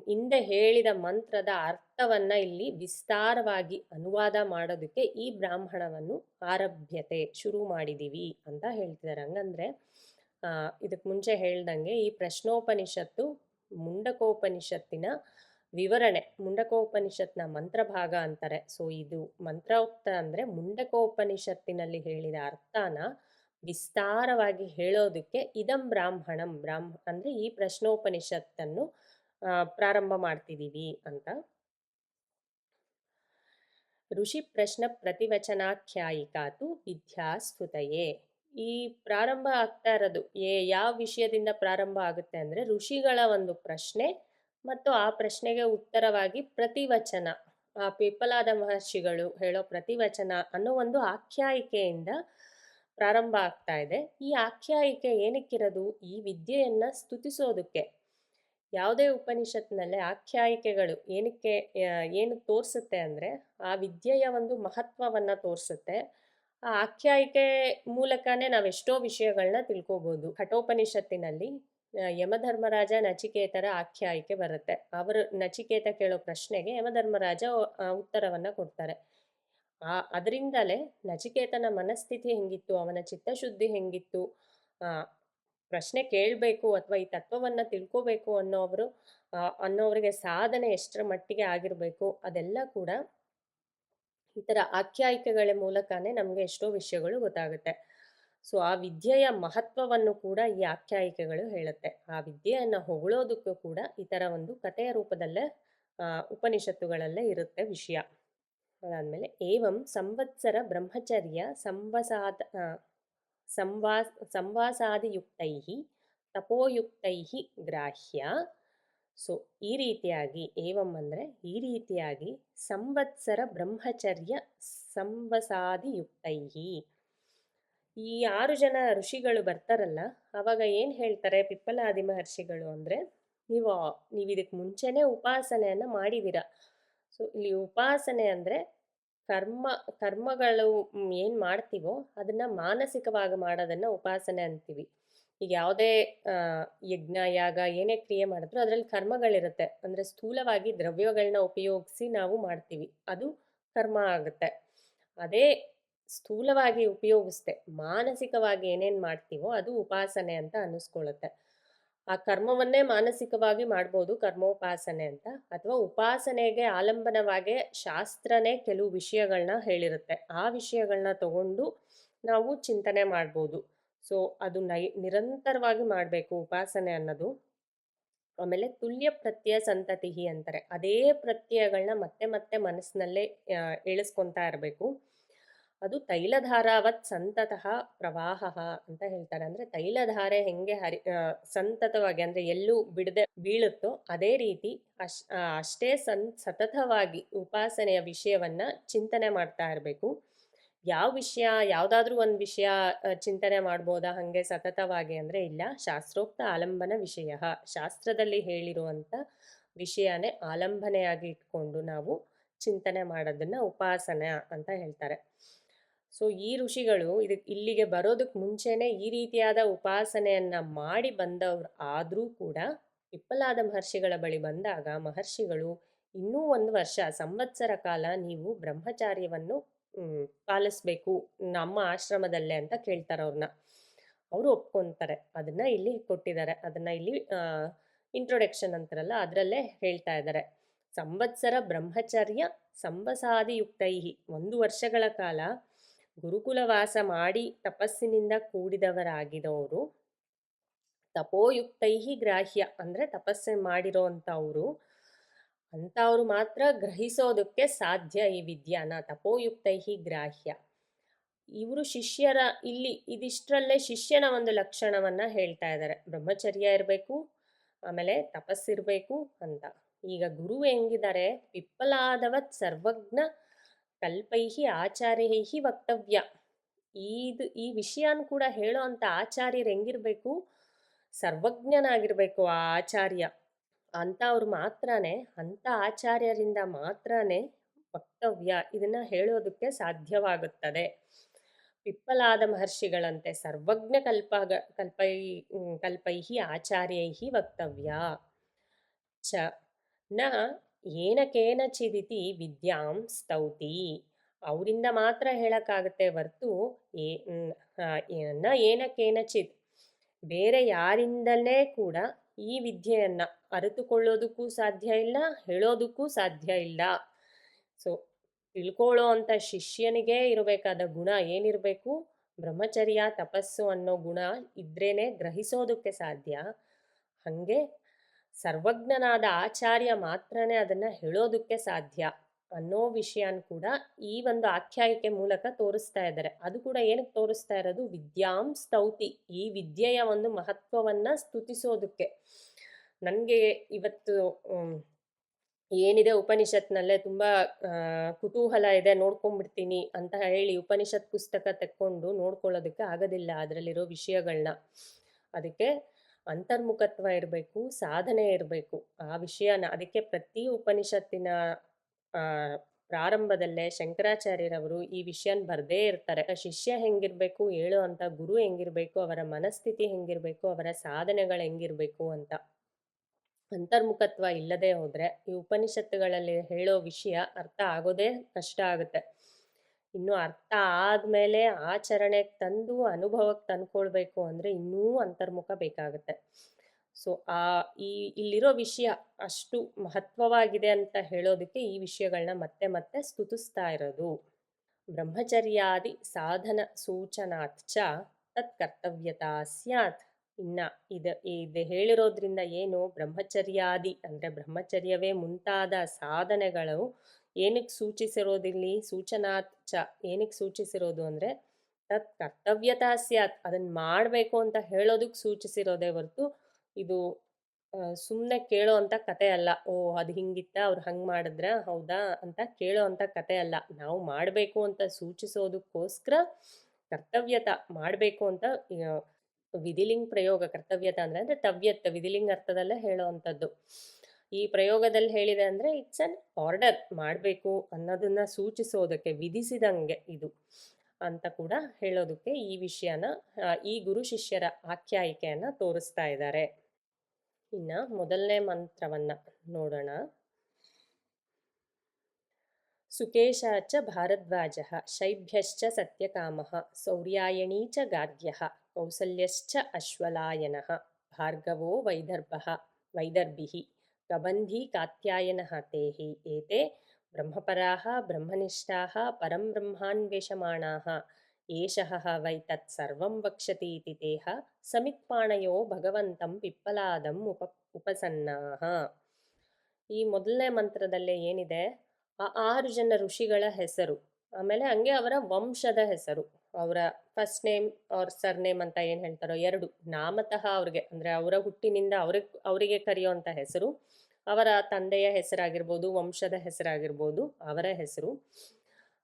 ಹಿಂದೆ ಹೇಳಿದ ಮಂತ್ರದ ಅರ್ಥವನ್ನು ಇಲ್ಲಿ ವಿಸ್ತಾರವಾಗಿ ಅನುವಾದ ಮಾಡೋದಕ್ಕೆ ಈ ಬ್ರಾಹ್ಮಣವನ್ನು ಆರಭ್ಯತೆ, ಶುರು ಮಾಡಿದ್ದೀವಿ ಅಂತ ಹೇಳ್ತಿದ್ದಾರೆ. ಹಂಗಂದ್ರೆ ಇದಕ್ಕೆ ಮುಂಚೆ ಹೇಳ್ದಂಗೆ ಈ ಪ್ರಶ್ನೋಪನಿಷತ್ತು ಮುಂಡಕೋಪನಿಷತ್ತಿನ ವಿವರಣೆ ಮುಂಡಕೋಪನಿಷತ್ನ ಮಂತ್ರಭಾಗ ಅಂತಾರೆ. ಸೊ ಇದು ಮಂತ್ರೋಕ್ತ ಅಂದರೆ ಮುಂಡಕೋಪನಿಷತ್ತಿನಲ್ಲಿ ಹೇಳಿದ ಅರ್ಥನ ವಿಸ್ತಾರವಾಗಿ ಹೇಳೋದಕ್ಕೆ ಇದಂ ಬ್ರಾಹ್ಮಣಂ ಅಂದರೆ ಈ ಪ್ರಶ್ನೋಪನಿಷತ್ತನ್ನು ಪ್ರಾರಂಭ ಮಾಡ್ತಿದ್ದೀವಿ ಅಂತ. ಋಷಿ ಪ್ರಶ್ನ ಪ್ರತಿವಚನಾಖ್ಯಾಯಿಕಾತು ವಿದ್ಯಾಸ್ತುತಯೇ. ಈ ಪ್ರಾರಂಭ ಆಗ್ತಾ ಇರೋದು ಯಾವ ವಿಷಯದಿಂದ ಪ್ರಾರಂಭ ಆಗುತ್ತೆ ಅಂದರೆ ಋಷಿಗಳ ಒಂದು ಪ್ರಶ್ನೆ ಮತ್ತು ಆ ಪ್ರಶ್ನೆಗೆ ಉತ್ತರವಾಗಿ ಪ್ರತಿವಚನ, ಆ ಪಿಪ್ಪಲಾದ ಮಹರ್ಷಿಗಳು ಹೇಳೋ ಪ್ರತಿವಚನ ಅನ್ನೋ ಒಂದು ಆಖ್ಯಾಯಿಕೆಯಿಂದ ಪ್ರಾರಂಭ ಆಗ್ತಾ ಇದೆ. ಈ ಆಖ್ಯಾಯಿಕೆ ಏನಕ್ಕಿರೋದು? ಈ ವಿದ್ಯೆಯನ್ನ ಸ್ತುತಿಸೋದಕ್ಕೆ. ಯಾವುದೇ ಉಪನಿಷತ್ನಲ್ಲೇ ಆಖ್ಯಾಯಿಕೆಗಳು ಏನು ತೋರಿಸುತ್ತೆ ಅಂದರೆ ಆ ವಿದ್ಯೆಯ ಒಂದು ಮಹತ್ವವನ್ನು ತೋರಿಸುತ್ತೆ. ಆ ಆಖ್ಯಾಯಿಕೆ ಮೂಲಕನೇ ನಾವೆಷ್ಟೋ ವಿಷಯಗಳನ್ನ ತಿಳ್ಕೊಬೋದು. ಕಠೋಪನಿಷತ್ತಿನಲ್ಲಿ ಯಮಧರ್ಮರಾಜ ನಚಿಕೇತರ ಆಖ್ಯಾಯಿಕೆ ಬರುತ್ತೆ. ಅವರು ನಚಿಕೇತ ಕೇಳೋ ಪ್ರಶ್ನೆಗೆ ಯಮಧರ್ಮರಾಜ ಉತ್ತರವನ್ನು ಕೊಡ್ತಾರೆ. ಅದರಿಂದಲೇ ನಚಿಕೇತನ ಮನಸ್ಥಿತಿ ಹೆಂಗಿತ್ತು, ಅವನ ಚಿತ್ತಶುದ್ಧಿ ಹೆಂಗಿತ್ತು, ಪ್ರಶ್ನೆ ಕೇಳಬೇಕು ಅಥವಾ ಈ ತತ್ವವನ್ನು ತಿಳ್ಕೋಬೇಕು ಅನ್ನೋರಿಗೆ ಸಾಧನೆ ಎಷ್ಟರ ಮಟ್ಟಿಗೆ ಆಗಿರಬೇಕು, ಅದೆಲ್ಲ ಕೂಡ ಈ ಥರ ಆಖ್ಯಾಯಿಕೆಗಳ ಮೂಲಕನೇ ನಮಗೆ ಎಷ್ಟೋ ವಿಷಯಗಳು ಗೊತ್ತಾಗುತ್ತೆ. ಸೊ ಆ ವಿದ್ಯೆಯ ಮಹತ್ವವನ್ನು ಕೂಡ ಈ ಆಖ್ಯಾಯಿಕೆಗಳು ಹೇಳುತ್ತೆ. ಆ ವಿದ್ಯೆಯನ್ನು ಹೊಗಳೋದಕ್ಕೂ ಕೂಡ ಈ ಥರ ಒಂದು ಕಥೆಯ ರೂಪದಲ್ಲೇ ಉಪನಿಷತ್ತುಗಳಲ್ಲೇ ಇರುತ್ತೆ ವಿಷಯ. ಅದಾದಮೇಲೆ ಏವಂ ಸಂವತ್ಸರ ಬ್ರಹ್ಮಚರ್ಯ ಸಂವಾಸಾದಿಯುಕ್ತೈ ತಪೋಯುಕ್ತೈ ಗ್ರಾಹ್ಯ. ಸೊ ಈ ರೀತಿಯಾಗಿ ಏವಂ ಅಂದರೆ ಈ ರೀತಿಯಾಗಿ ಸಂವತ್ಸರ ಬ್ರಹ್ಮಚರ್ಯ ಸಂವಸಾದಿಯುಕ್ತೈ, ಈ 6 ಜನ ಋಷಿಗಳು ಬರ್ತಾರಲ್ಲ, ಅವಾಗ ಏನು ಹೇಳ್ತಾರೆ ಪಿಪ್ಪಲಾದಿ ಮಹರ್ಷಿಗಳು ಅಂದರೆ, ನೀವು ಇದಕ್ಕೆ ಮುಂಚೆನೇ ಉಪಾಸನೆಯನ್ನು ಮಾಡಿದ್ದೀರ. ಸೊ ಇಲ್ಲಿ ಉಪಾಸನೆ ಅಂದರೆ ಕರ್ಮಗಳು ಏನು ಮಾಡ್ತೀವೋ ಅದನ್ನು ಮಾನಸಿಕವಾಗಿ ಮಾಡೋದನ್ನು ಉಪಾಸನೆ ಅಂತೀವಿ. ಈಗ ಯಾವುದೇ ಯಜ್ಞ ಯಾಗ ಏನೇ ಕ್ರಿಯೆ ಮಾಡಿದ್ರು ಅದರಲ್ಲಿ ಕರ್ಮಗಳಿರುತ್ತೆ. ಅಂದರೆ ಸ್ಥೂಲವಾಗಿ ದ್ರವ್ಯಗಳನ್ನ ಉಪಯೋಗಿಸಿ ನಾವು ಮಾಡ್ತೀವಿ, ಅದು ಕರ್ಮ ಆಗುತ್ತೆ. ಅದೇ ಸ್ಥೂಲವಾಗಿ ಉಪಯೋಗಿಸ್ದೆ ಮಾನಸಿಕವಾಗಿ ಏನೇನು ಮಾಡ್ತೀವೋ ಅದು ಉಪಾಸನೆ ಅಂತ ಅನ್ನಿಸ್ಕೊಳ್ಳುತ್ತೆ. ಆ ಕರ್ಮವನ್ನೇ ಮಾನಸಿಕವಾಗಿ ಮಾಡ್ಬೋದು ಕರ್ಮೋಪಾಸನೆ ಅಂತ, ಅಥವಾ ಉಪಾಸನೆಗೆ ಆಲಂಬನವಾಗಿ ಶಾಸ್ತ್ರನೇ ಕೆಲವು ವಿಷಯಗಳನ್ನ ಹೇಳಿರುತ್ತೆ, ಆ ವಿಷಯಗಳನ್ನ ತಗೊಂಡು ನಾವು ಚಿಂತನೆ ಮಾಡ್ಬೋದು. ಸೊ ಅದು ನಿರಂತರವಾಗಿ ಮಾಡಬೇಕು ಉಪಾಸನೆ ಅನ್ನೋದು. ಆಮೇಲೆ ತುಲ್ಯ ಪ್ರತ್ಯಯ ಸಂತತಿ ಅಂತಾರೆ, ಅದೇ ಪ್ರತ್ಯಯಗಳನ್ನ ಮತ್ತೆ ಮತ್ತೆ ಮನಸ್ಸಿನಲ್ಲೇ ಇಳಿಸ್ಕೊತಾ ಇರಬೇಕು. ಅದು ತೈಲಧಾರಾವತ್ ಸಂತತಃ ಪ್ರವಾಹ ಅಂತ ಹೇಳ್ತಾರೆ. ಅಂದರೆ ತೈಲಧಾರೆ ಹೆಂಗೆ ಸಂತತವಾಗಿ ಅಂದರೆ ಎಲ್ಲೂ ಬಿಡದೆ ಬೀಳುತ್ತೋ ಅದೇ ರೀತಿ ಅಷ್ಟೇ ಸತತವಾಗಿ ಉಪಾಸನೆಯ ವಿಷಯವನ್ನ ಚಿಂತನೆ ಮಾಡ್ತಾ ಇರಬೇಕು. ಯಾವ ವಿಷಯ, ಯಾವುದಾದ್ರೂ ಒಂದು ವಿಷಯ ಚಿಂತನೆ ಮಾಡ್ಬೋದಾ ಹಾಗೆ ಸತತವಾಗಿ ಅಂದರೆ ಇಲ್ಲ, ಶಾಸ್ತ್ರೋಕ್ತ ಆಲಂಬನ ವಿಷಯ, ಶಾಸ್ತ್ರದಲ್ಲಿ ಹೇಳಿರುವಂಥ ವಿಷಯನೇ ಆಲಂಬನೆಯಾಗಿ ಇಟ್ಕೊಂಡು ನಾವು ಚಿಂತನೆ ಮಾಡೋದನ್ನ ಉಪಾಸನೆ ಅಂತ ಹೇಳ್ತಾರೆ. ಸೊ ಈ ಋಷಿಗಳು ಇಲ್ಲಿಗೆ ಬರೋದಕ್ಕೆ ಮುಂಚೆನೆ ಈ ರೀತಿಯಾದ ಉಪಾಸನೆಯನ್ನ ಮಾಡಿ ಬಂದವ್ರು ಆದರೂ ಕೂಡ ಪಿಪ್ಪಲಾದ ಮಹರ್ಷಿಗಳ ಬಳಿ ಬಂದಾಗ ಮಹರ್ಷಿಗಳು ಇನ್ನೂ 1 ವರ್ಷ ಸಂವತ್ಸರ ಕಾಲ ನೀವು ಬ್ರಹ್ಮಚಾರ್ಯವನ್ನು ಪಾಲಿಸ್ಬೇಕು ನಮ್ಮ ಆಶ್ರಮದಲ್ಲೇ ಅಂತ ಕೇಳ್ತಾರೆ ಅವ್ರನ್ನ. ಅವರು ಒಪ್ಕೊಂತಾರೆ. ಅದನ್ನ ಇಲ್ಲಿ ಕೊಟ್ಟಿದ್ದಾರೆ, ಅದನ್ನ ಇಲ್ಲಿ ಇಂಟ್ರೊಡಕ್ಷನ್ ಅಂತಾರಲ್ಲ ಅದರಲ್ಲೇ ಹೇಳ್ತಾ ಇದ್ದಾರೆ. ಸಂವತ್ಸರ ಬ್ರಹ್ಮಚರ್ಯ ಸಂವಸಾದಿಯುಕ್ತೈ, 1 ವರ್ಷಗಳ ಕಾಲ ಗುರುಕುಲವಾಸ ಮಾಡಿ ತಪಸ್ಸಿನಿಂದ ಕೂಡಿದವರಾಗಿದವರು, ತಪೋಯುಕ್ತೈ ಗ್ರಾಹ್ಯ ಅಂದರೆ ತಪಸ್ಸು ಮಾಡಿರೋ ಅಂಥವ್ರು ಮಾತ್ರ ಗ್ರಹಿಸೋದಕ್ಕೆ ಸಾಧ್ಯ ಈ ವಿದ್ಯಾನ. ತಪೋಯುಕ್ತೈ ಗ್ರಾಹ್ಯ. ಇವರು ಶಿಷ್ಯರ ಇದಿಷ್ಟರಲ್ಲೇ ಶಿಷ್ಯನ ಒಂದು ಲಕ್ಷಣವನ್ನ ಹೇಳ್ತಾ ಇದ್ದಾರೆ. ಬ್ರಹ್ಮಚರ್ಯ ಇರಬೇಕು, ಆಮೇಲೆ ತಪಸ್ಸಿರಬೇಕು ಅಂತ. ಈಗ ಗುರು ಹೆಂಗಿದ್ದಾರೆ, ಪಿಪ್ಪಲಾದವತ್ ಸರ್ವಜ್ಞ ಕಲ್ಪೈಹಿ ಆಚಾರ್ಯೈಹಿ ವಕ್ತವ್ಯ. ಈ ವಿಷಯನ ಕೂಡ ಹೇಳೋ ಅಂತ ಆಚಾರ್ಯರು ಹೆಂಗಿರ್ಬೇಕು, ಸರ್ವಜ್ಞನಾಗಿರ್ಬೇಕು ಆ ಆಚಾರ್ಯ. ಅಂಥವ್ರು ಮಾತ್ರನೇ, ಅಂಥ ಆಚಾರ್ಯರಿಂದ ಮಾತ್ರನೇ ವಕ್ತವ್ಯ ಇದನ್ನ ಹೇಳೋದಕ್ಕೆ ಸಾಧ್ಯವಾಗುತ್ತದೆ. ಪಿಪ್ಪಲಾದ ಮಹರ್ಷಿಗಳಂತೆ ಸರ್ವಜ್ಞ ಕಲ್ಪೈಹಿ ಆಚಾರ್ಯೈಹಿ ವಕ್ತವ್ಯ ಚ ನ ಏನ ಕೇನಚಿದಿತಿ ವಿದ್ಯಾಂ ಸ್ತೌತಿ. ಅವರಿಂದ ಮಾತ್ರ ಹೇಳಕ್ಕಾಗತ್ತೆ ಹೊರ್ತು ನ ಏನ ಕೇನಚಿತ್ ಬೇರೆ ಯಾರಿಂದಲೇ ಕೂಡ ಈ ವಿದ್ಯೆಯನ್ನ ಅರಿತುಕೊಳ್ಳೋದಕ್ಕೂ ಸಾಧ್ಯ ಇಲ್ಲ, ಹೇಳೋದಕ್ಕೂ ಸಾಧ್ಯ ಇಲ್ಲ. ಸೊ ತಿಳ್ಕೊಳ್ಳೋ ಅಂಥ ಶಿಷ್ಯನಿಗೆ ಇರಬೇಕಾದ ಗುಣ ಏನಿರಬೇಕು? ಬ್ರಹ್ಮಚರ್ಯ ತಪಸ್ಸು ಅನ್ನೋ ಗುಣ ಇದ್ರೇನೆ ಗ್ರಹಿಸೋದಕ್ಕೆ ಸಾಧ್ಯ. ಹಾಗೆ ಸರ್ವಜ್ಞನಾದ ಆಚಾರ್ಯ ಮಾತ್ರನೇ ಅದನ್ನು ಹೇಳೋದಕ್ಕೆ ಸಾಧ್ಯ ಅನ್ನೋ ವಿಷಯನ ಕೂಡ ಈ ಒಂದು ಆಖ್ಯಾಯಿಕೆ ಮೂಲಕ ತೋರಿಸ್ತಾ ಇದ್ದಾರೆ. ಅದು ಕೂಡ ಏನಕ್ಕೆ ತೋರಿಸ್ತಾ ಇರೋದು? ವಿದ್ಯಾಂ ಸ್ತೌತಿ, ಈ ವಿದ್ಯೆಯ ಒಂದು ಮಹತ್ವವನ್ನು ಸ್ತುತಿಸೋದಕ್ಕೆ. ನನಗೆ ಇವತ್ತು ಏನಿದೆ ಉಪನಿಷತ್ನಲ್ಲೇ ತುಂಬ ಕುತೂಹಲ ಇದೆ, ನೋಡ್ಕೊಂಡ್ಬಿಡ್ತೀನಿ ಅಂತ ಹೇಳಿ ಉಪನಿಷತ್ ಪುಸ್ತಕ ತೆಕ್ಕೊಂಡು ನೋಡ್ಕೊಳ್ಳೋದಕ್ಕೆ ಆಗೋದಿಲ್ಲ ಅದರಲ್ಲಿರೋ ವಿಷಯಗಳನ್ನ. ಅದಕ್ಕೆ ಅಂತರ್ಮುಖತ್ವ ಇರಬೇಕು, ಸಾಧನೆ ಇರಬೇಕು ಆ ವಿಷಯನ. ಅದಕ್ಕೆ ಪ್ರತಿ ಉಪನಿಷತ್ತಿನ ಪ್ರಾರಂಭದಲ್ಲೇ ಶಂಕರಾಚಾರ್ಯರವರು ಈ ವಿಷಯನ ಬರದೇ ಇರ್ತಾರೆ. ಶಿಷ್ಯ ಹೆಂಗಿರ್ಬೇಕು, ಹೇಳೋ ಅಂತ ಗುರು ಹೆಂಗಿರ್ಬೇಕು, ಅವರ ಮನಸ್ಥಿತಿ ಹೆಂಗಿರ್ಬೇಕು, ಅವರ ಸಾಧನೆಗಳು ಹೆಂಗಿರ್ಬೇಕು ಅಂತ. ಅಂತರ್ಮುಖತ್ವ ಇಲ್ಲದೆ ಹೋದರೆ ಈ ಉಪನಿಷತ್ತುಗಳಲ್ಲಿ ಹೇಳೋ ವಿಷಯ ಅರ್ಥ ಆಗೋದೇ ಕಷ್ಟ ಆಗುತ್ತೆ. ಇನ್ನು ಅರ್ಥ ಆದಮೇಲೆ ಆಚರಣೆಗೆ ತಂದು ಅನುಭವಕ್ಕೆ ತಂದ್ಕೊಳ್ಬೇಕು ಅಂದರೆ ಇನ್ನೂ ಅಂತರ್ಮುಖ ಬೇಕಾಗುತ್ತೆ. ಸೊ ಇಲ್ಲಿರೋ ವಿಷಯ ಅಷ್ಟು ಮಹತ್ವವಾಗಿದೆ ಅಂತ ಹೇಳೋದಕ್ಕೆ ಈ ವಿಷಯಗಳನ್ನ ಮತ್ತೆ ಮತ್ತೆ ಸ್ತುತಿಸ್ತಾ ಇರೋದು. ಬ್ರಹ್ಮಚರ್ಯಾದಿ ಸಾಧನ ಸೂಚನಾತ್ ಚ ತತ್ ಕರ್ತವ್ಯತಾ ಸ್ಯಾತ್. ಇನ್ನು ಇದು ಹೇಳಿರೋದ್ರಿಂದ ಏನು? ಬ್ರಹ್ಮಚರ್ಯಾದಿ ಅಂದರೆ ಬ್ರಹ್ಮಚರ್ಯವೇ ಮುಂತಾದ ಸಾಧನೆಗಳು ಏನಕ್ಕೆ ಸೂಚಿಸಿರೋದಿಲ್ಲಿ? ಸೂಚನಾತ್ ಚ ಏನಕ್ಕೆ ಸೂಚಿಸಿರೋದು ಅಂದರೆ ತತ್ ಕರ್ತವ್ಯತಾ ಸ್ಯಾತ್, ಅದನ್ನು ಮಾಡಬೇಕು ಅಂತ ಹೇಳೋದಕ್ಕೆ ಸೂಚಿಸಿರೋದೇ ಹೊರತು ಇದು ಸುಮ್ಮನೆ ಕೇಳೋ ಅಂಥ ಕತೆ ಅಲ್ಲ. ಓ ಅದು ಹಿಂಗಿತ್ತ, ಅವ್ರು ಹಂಗೆ ಮಾಡಿದ್ರ ಹೌದಾ ಅಂತ ಕೇಳೋ ಅಂಥ ಕತೆ ಅಲ್ಲ. ನಾವು ಮಾಡಬೇಕು ಅಂತ ಸೂಚಿಸೋದಕ್ಕೋಸ್ಕರ ಕರ್ತವ್ಯತ ಮಾಡಬೇಕು ಅಂತ ವಿಧಿಲಿಂಗ್ ಪ್ರಯೋಗ. ಕರ್ತವ್ಯತ ಅಂದರೆ ತವ್ಯತ್, ವಿಧಿಲಿಂಗ್ ಅರ್ಥದಲ್ಲೇ ಹೇಳೋ ಅಂಥದ್ದು. ಈ ಪ್ರಯೋಗದಲ್ಲಿ ಹೇಳಿದೆ ಅಂದರೆ ಇಟ್ಸ್ ಅನ್ ಆರ್ಡರ್, ಮಾಡಬೇಕು ಅನ್ನೋದನ್ನ ಸೂಚಿಸೋದಕ್ಕೆ, ವಿಧಿಸಿದಂಗೆ ಇದು ಅಂತ ಕೂಡ ಹೇಳೋದಕ್ಕೆ ಈ ವಿಷಯನ ಈ ಗುರು ಶಿಷ್ಯರ ಆಖ್ಯಾಯಿಕೆಯನ್ನು ತೋರಿಸ್ತಾ ಇದ್ದಾರೆ. ಇನ್ನು ಮೊದಲನೇ ಮಂತ್ರವನ್ನು ನೋಡೋಣ. ಸುಕೇಶ ಚ ಭಾರದ್ವಾಜಃ ಶೈಭ್ಯಶ್ಚ ಸತ್ಯಕಾಮಃ ಸೌರ್ಯಾಯಣೀ ಚ ಗಾರ್ಗ್ಯಃ ಕೌಸಲ್ಯಶ್ಚ ಅಶ್ವಲಾಯನಃ ಭಾರ್ಗವೋ ವೈದರ್ಭಿಃ ಕಬಂಧಿ ಕಾತ್ಯಾಯನಃ ತೇಹಿ ಏತೆ ಬ್ರಹ್ಮಪರಾಃ ಬ್ರಹ್ಮನಿಷ್ಠಾಃ ಪರಂ ಬ್ರಹ್ಮಾನ್ವೇಷಮಾಣಾಃ ಏಷಃ ವೈ ತತ್ ಸರ್ವಂ ವಕ್ಷ್ಯತಿ ಇತಿ ತೇಹ ಸಮಿತ್ಪಾಣಯೋ ಭಗವಂತಂ ಪಿಪ್ಪಲಾದಂ ಉಪಸನ್ನಾಃ. ಈ ಮೊದಲನೇ ಮಂತ್ರದಲ್ಲೇ ಏನಿದೆ? ಆ 6 ಜನ ಋಷಿಗಳ ಹೆಸರು, ಆಮೇಲೆ ಹಂಗೆ ಅವರ ವಂಶದ ಹೆಸರು, ಅವರ ಫಸ್ಟ್ ನೇಮ್ ಅವ್ರ ಸರ್ ನೇಮ್ ಅಂತ ಏನು ಹೇಳ್ತಾರೋ 2 ನಾಮತಃ ಅವ್ರಿಗೆ ಅಂದರೆ ಅವರ ಹುಟ್ಟಿನಿಂದ ಅವರಿಗೆ ಕರೆಯುವಂಥ ಹೆಸರು, ಅವರ ತಂದೆಯ ಹೆಸರಾಗಿರ್ಬೋದು, ವಂಶದ ಹೆಸರಾಗಿರ್ಬೋದು, ಅವರ ಹೆಸರು.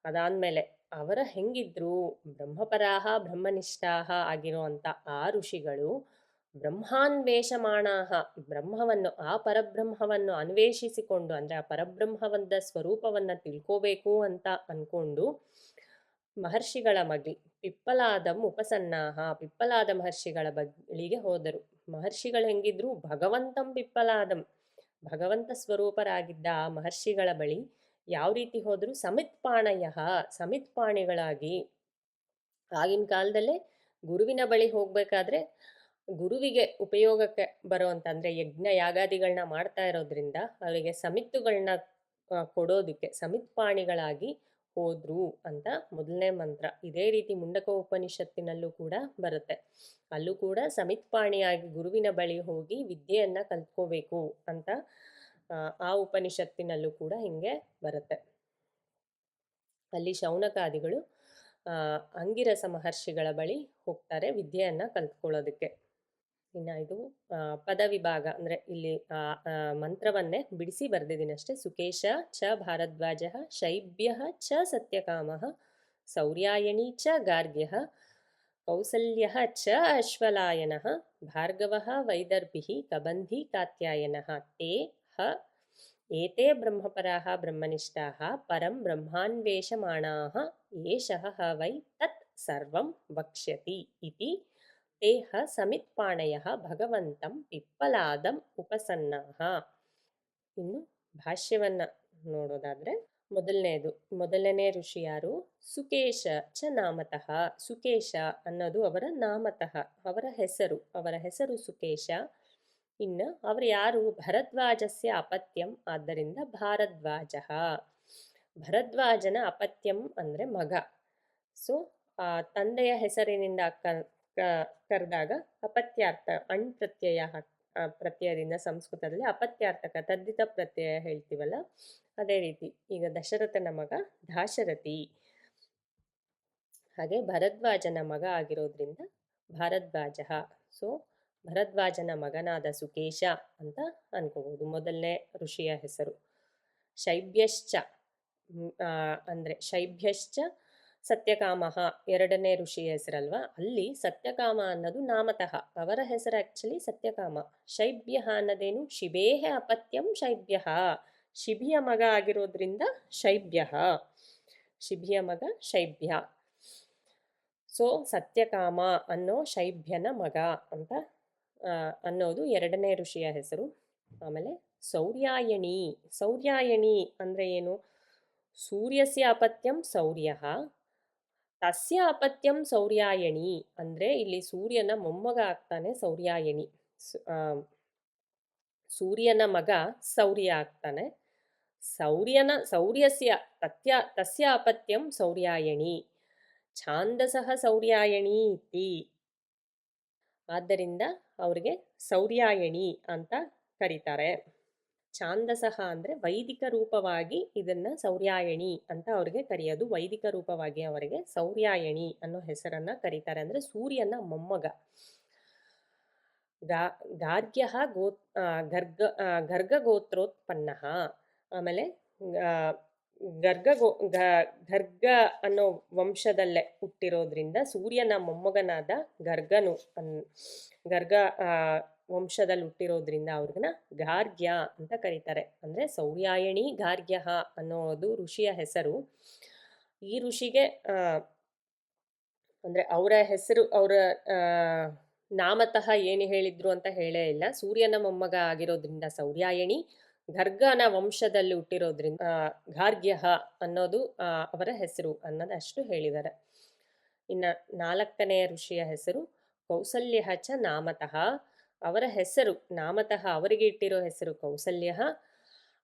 ಅದಾದಮೇಲೆ ಅವರ ಹೆಂಗಿದ್ರು? ಬ್ರಹ್ಮಪರಾಹ ಬ್ರಹ್ಮನಿಷ್ಠಾಹ ಆಗಿರುವಂಥ ಆ ಋಷಿಗಳು ಬ್ರಹ್ಮಾನ್ವೇಷಮಾಣಾಹ, ಬ್ರಹ್ಮವನ್ನು, ಆ ಪರಬ್ರಹ್ಮವನ್ನು ಅನ್ವೇಷಿಸಿಕೊಂಡು ಅಂದರೆ ಆ ಪರಬ್ರಹ್ಮವಂದ ಸ್ವರೂಪವನ್ನು ತಿಳ್ಕೋಬೇಕು ಅಂತ ಅಂದ್ಕೊಂಡು ಮಹರ್ಷಿಗಳ ಪಿಪ್ಪಲಾದಂ ಉಪಸನ್ನಾಹ, ಪಿಪ್ಪಲಾದ ಮಹರ್ಷಿಗಳ ಬಳಿಗೆ ಹೋದರು. ಮಹರ್ಷಿಗಳು ಹೆಂಗಿದ್ರು? ಭಗವಂತಂ ಪಿಪ್ಪಲಾದಂ, ಭಗವಂತ ಸ್ವರೂಪರಾಗಿದ್ದ ಆ ಮಹರ್ಷಿಗಳ ಬಳಿ ಯಾವ ರೀತಿ ಹೋದರು? ಸಮಿತ್ಪಾಣಯ, ಸಮಿತ್ಪಾಣಿಗಳಾಗಿ. ಆಗಿನ ಕಾಲದಲ್ಲೇ ಗುರುವಿನ ಬಳಿ ಹೋಗಬೇಕಾದ್ರೆ ಗುರುವಿಗೆ ಉಪಯೋಗಕ್ಕೆ ಬರುವಂಥ ಅಂದರೆ ಯಜ್ಞ ಯಾಗಾದಿಗಳನ್ನ ಮಾಡ್ತಾ ಇರೋದ್ರಿಂದ ಅವರಿಗೆ ಸಮಿತ್ತುಗಳನ್ನ ಕೊಡೋದಕ್ಕೆ ಸಮಿತ್ಪಾಣಿಗಳಾಗಿ ಹೋದ್ರು ಅಂತ ಮೊದಲನೇ ಮಂತ್ರ. ಇದೇ ರೀತಿ ಮುಂಡಕ ಉಪನಿಷತ್ತಿನಲ್ಲೂ ಕೂಡ ಬರುತ್ತೆ. ಅಲ್ಲೂ ಕೂಡ ಸಮಿತ್ಪಾಣಿಯಾಗಿ ಗುರುವಿನ ಬಳಿ ಹೋಗಿ ವಿದ್ಯೆಯನ್ನು ಕಲ್ತ್ಕೋಬೇಕು ಅಂತ ಆ ಉಪನಿಷತ್ತಿನಲ್ಲೂ ಕೂಡ ಹಿಂಗೆ ಬರುತ್ತೆ. ಅಲ್ಲಿ ಶೌನಕಾದಿಗಳು ಅಂಗಿರಸ ಮಹರ್ಷಿಗಳ ಬಳಿ ಹೋಗ್ತಾರೆ ವಿದ್ಯೆಯನ್ನು ಕಲ್ತ್ಕೊಳ್ಳೋದಕ್ಕೆ. ಇನ್ನು ಇದು ಪದವಿಭಾಗ ಅಂದರೆ ಇಲ್ಲಿ ಮಂತ್ರವನ್ನೇ ಬಿಡಿಸಿ ಬರೆದಿದ್ದೀನಿ ಅಷ್ಟೇ. ಸುಕೇಶ ಚ ಭಾರದ್ವಾಜ ಶೈಬ್ಯ ಚ ಸತ್ಯಕಾಮ ಸೌರ್ಯಾಯಣಿ ಚ ಗಾರ್ಗ್ಯ ಕೌಸಲ್ಯ ಚ ಅಶ್ವಲಾಯನ ಭಾರ್ಗವ ವೈದರ್ಭಿ ಕಬಂಧಿ ಕಾತ್ಯಾಯನ ತೇ ಹ ಏತೆ ಬ್ರಹ್ಮಪರಾಃ ಬ್ರಹ್ಮನಿಷ್ಠಾಃ ಪರಂ ಬ್ರಹ್ಮಾನ್ವೇಷಮಾಣಾಃ ಏಷಃ ವೈ ತತ್ ಸರ್ವಂ ವಕ್ಷ್ಯತಿ ಇತಿ ತೇಹ ಸಮಿತ್ಪಾಣಯಃ ಭಗವಂತಂ ಪಿಪ್ಪಲಾದಂ ಉಪಸನ್ನಾಃ. ಇನ್ನು ಭಾಷ್ಯವನ್ನು ನೋಡೋದಾದರೆ ಮೊದಲನೇ ಋಷಿ ಯಾರು? ಸುಕೇಶ ಚ ನಾಮತಃ. ಸುಕೇಶ ಅನ್ನೋದು ಅವರ ನಾಮತಃ, ಅವರ ಹೆಸರು ಸುಕೇಶ. ಇನ್ನು ಅವರು ಯಾರು? ಭರದ್ವಾಜಸ್ಯ ಅಪತ್ಯಂ, ಆದ್ದರಿಂದ ಭಾರದ್ವಾಜ. ಭರದ್ವಾಜನ ಅಪತ್ಯಂ ಅಂದರೆ ಮಗ. ಸೊ ತಂದೆಯ ಹೆಸರಿನಿಂದ ಕರೆದಾಗ ಅಪತ್ಯಾರ್ಥ ಅಣ್ ಪ್ರತ್ಯಯ ಪ್ರತ್ಯಯದಿಂದ ಸಂಸ್ಕೃತದಲ್ಲಿ ಅಪತ್ಯಾರ್ಥಕ ತದ್ದಿತ ಪ್ರತ್ಯಯ ಹೇಳ್ತೀವಲ್ಲ, ಅದೇ ರೀತಿ ಈಗ ದಶರಥನ ಮಗ ದಾಶರಥಿ. ಹಾಗೆ ಭರದ್ವಾಜನ ಮಗ ಆಗಿರೋದ್ರಿಂದ ಭಾರದ್ವಾಜ. ಸೊ ಭರದ್ವಾಜನ ಮಗನಾದ ಸುಕೇಶ ಅಂತ ಅನ್ಕೋಬಹುದು, ಮೊದಲನೇ ಋಷಿಯ ಹೆಸರು. ಶೈಬ್ಯಶ್ಚ ಅಂದರೆ ಶೈಬ್ಯಶ್ಚ ಸತ್ಯಕಾಮಃ ಎರಡನೇ ಋಷಿಯ ಹೆಸರಲ್ವಾ, ಅಲ್ಲಿ ಸತ್ಯಕಾಮ ಅನ್ನೋದು ನಾಮತಃ, ಅವರ ಹೆಸರು ಆ್ಯಕ್ಚುಲಿ ಸತ್ಯಕಾಮ. ಶೈಬ್ಯ ಅನ್ನೋದೇನು? ಶಿಬೇಹ ಅಪತ್ಯಂ ಶೈಬ್ಯ, ಶಿಬಿಯ ಮಗ ಆಗಿರೋದ್ರಿಂದ ಶೈಬ್ಯ, ಶಿಬಿಯ ಮಗ ಶೈಬ್ಯ. ಸೊ ಸತ್ಯಕಾಮ ಅನ್ನೋ ಶೈಬ್ಯನ ಮಗ ಅಂತ ಅನ್ನೋದು ಎರಡನೇ ಋಷಿಯ ಹೆಸರು. ಆಮೇಲೆ ಸೌರ್ಯಾಯಣಿ. ಸೌರ್ಯಾಯಣಿ ಅಂದರೆ ಏನು? ಸೂರ್ಯಸ್ಯ ಅಪತ್ಯಂ ಸೌರ್ಯ, ತಸ್ಯ ಅಪತ್ಯಂ ಸೌರ್ಯಾಯಣಿ ಅಂದರೆ ಇಲ್ಲಿ ಸೂರ್ಯನ ಮೊಮ್ಮಗ ಆಗ್ತಾನೆ ಸೌರ್ಯಾಯಣಿ. ಸೂರ್ಯನ ಮಗ ಸೌರ್ಯ ಆಗ್ತಾನೆ. ಸೌರ್ಯಸ್ಯ ತಸ್ಯ ಅಪತ್ಯಂ ಸೌರ್ಯಾಯಣಿ, ಛಾಂದಸಃ ಸೌರ್ಯಾಯಣಿ ಇತಿ. ಆದ್ದರಿಂದ ಅವರಿಗೆ ಸೌರ್ಯಾಯಣಿ ಅಂತ ಕರೀತಾರೆ. ಛಾಂದಸಃ ಅಂದರೆ ವೈದಿಕ ರೂಪವಾಗಿ ಇದನ್ನು ಸೌರ್ಯಾಯಣಿ ಅಂತ ಅವ್ರಿಗೆ ಕರೆಯೋದು. ವೈದಿಕ ರೂಪವಾಗಿ ಅವರಿಗೆ ಸೌರ್ಯಾಯಣಿ ಅನ್ನೋ ಹೆಸರನ್ನು ಕರೀತಾರೆ. ಅಂದರೆ ಸೂರ್ಯನ ಮೊಮ್ಮಗ. ಗಾರ್ಗ್ಯ ಗರ್ಗಗೋತ್ರೋತ್ಪನ್ನ. ಆಮೇಲೆ ಗರ್ಗ ಅನ್ನೋ ವಂಶದಲ್ಲೇ ಹುಟ್ಟಿರೋದ್ರಿಂದ ಸೂರ್ಯನ ಮೊಮ್ಮಗನಾದ ಗರ್ಗ ವಂಶದಲ್ಲಿ ಹುಟ್ಟಿರೋದ್ರಿಂದ ಅವ್ರಿಗನ್ನ ಗಾರ್ಗ್ಯ ಅಂತ ಕರೀತಾರೆ. ಅಂದರೆ ಸೌರ್ಯಾಯಣಿ ಗಾರ್ಗ್ಯ ಅನ್ನೋದು ಋಷಿಯ ಹೆಸರು. ಈ ಋಷಿಗೆ ಅಂದರೆ ಅವರ ಹೆಸರು, ಅವರ ನಾಮತಃ ಏನು ಹೇಳಿದ್ರು ಅಂತ ಹೇಳೇ ಇಲ್ಲ. ಸೂರ್ಯನ ಮೊಮ್ಮಗ ಆಗಿರೋದ್ರಿಂದ ಸೌರ್ಯಾಯಣಿ, ಗರ್ಗನ ವಂಶದಲ್ಲಿ ಹುಟ್ಟಿರೋದ್ರಿಂದ ಗಾರ್ಗ್ಯ ಅನ್ನೋದು ಅವರ ಹೆಸರು ಅನ್ನೋದಷ್ಟು ಹೇಳಿದ್ದಾರೆ. ಇನ್ನು ನಾಲ್ಕನೆಯ ಋಷಿಯ ಹೆಸರು ಕೌಸಲ್ಯ ಚ ನಾಮತಃ. ಅವರ ಹೆಸರು ನಾಮತಃ ಅವರಿಗೆ ಇಟ್ಟಿರೋ ಹೆಸರು ಕೌಸಲ್ಯ.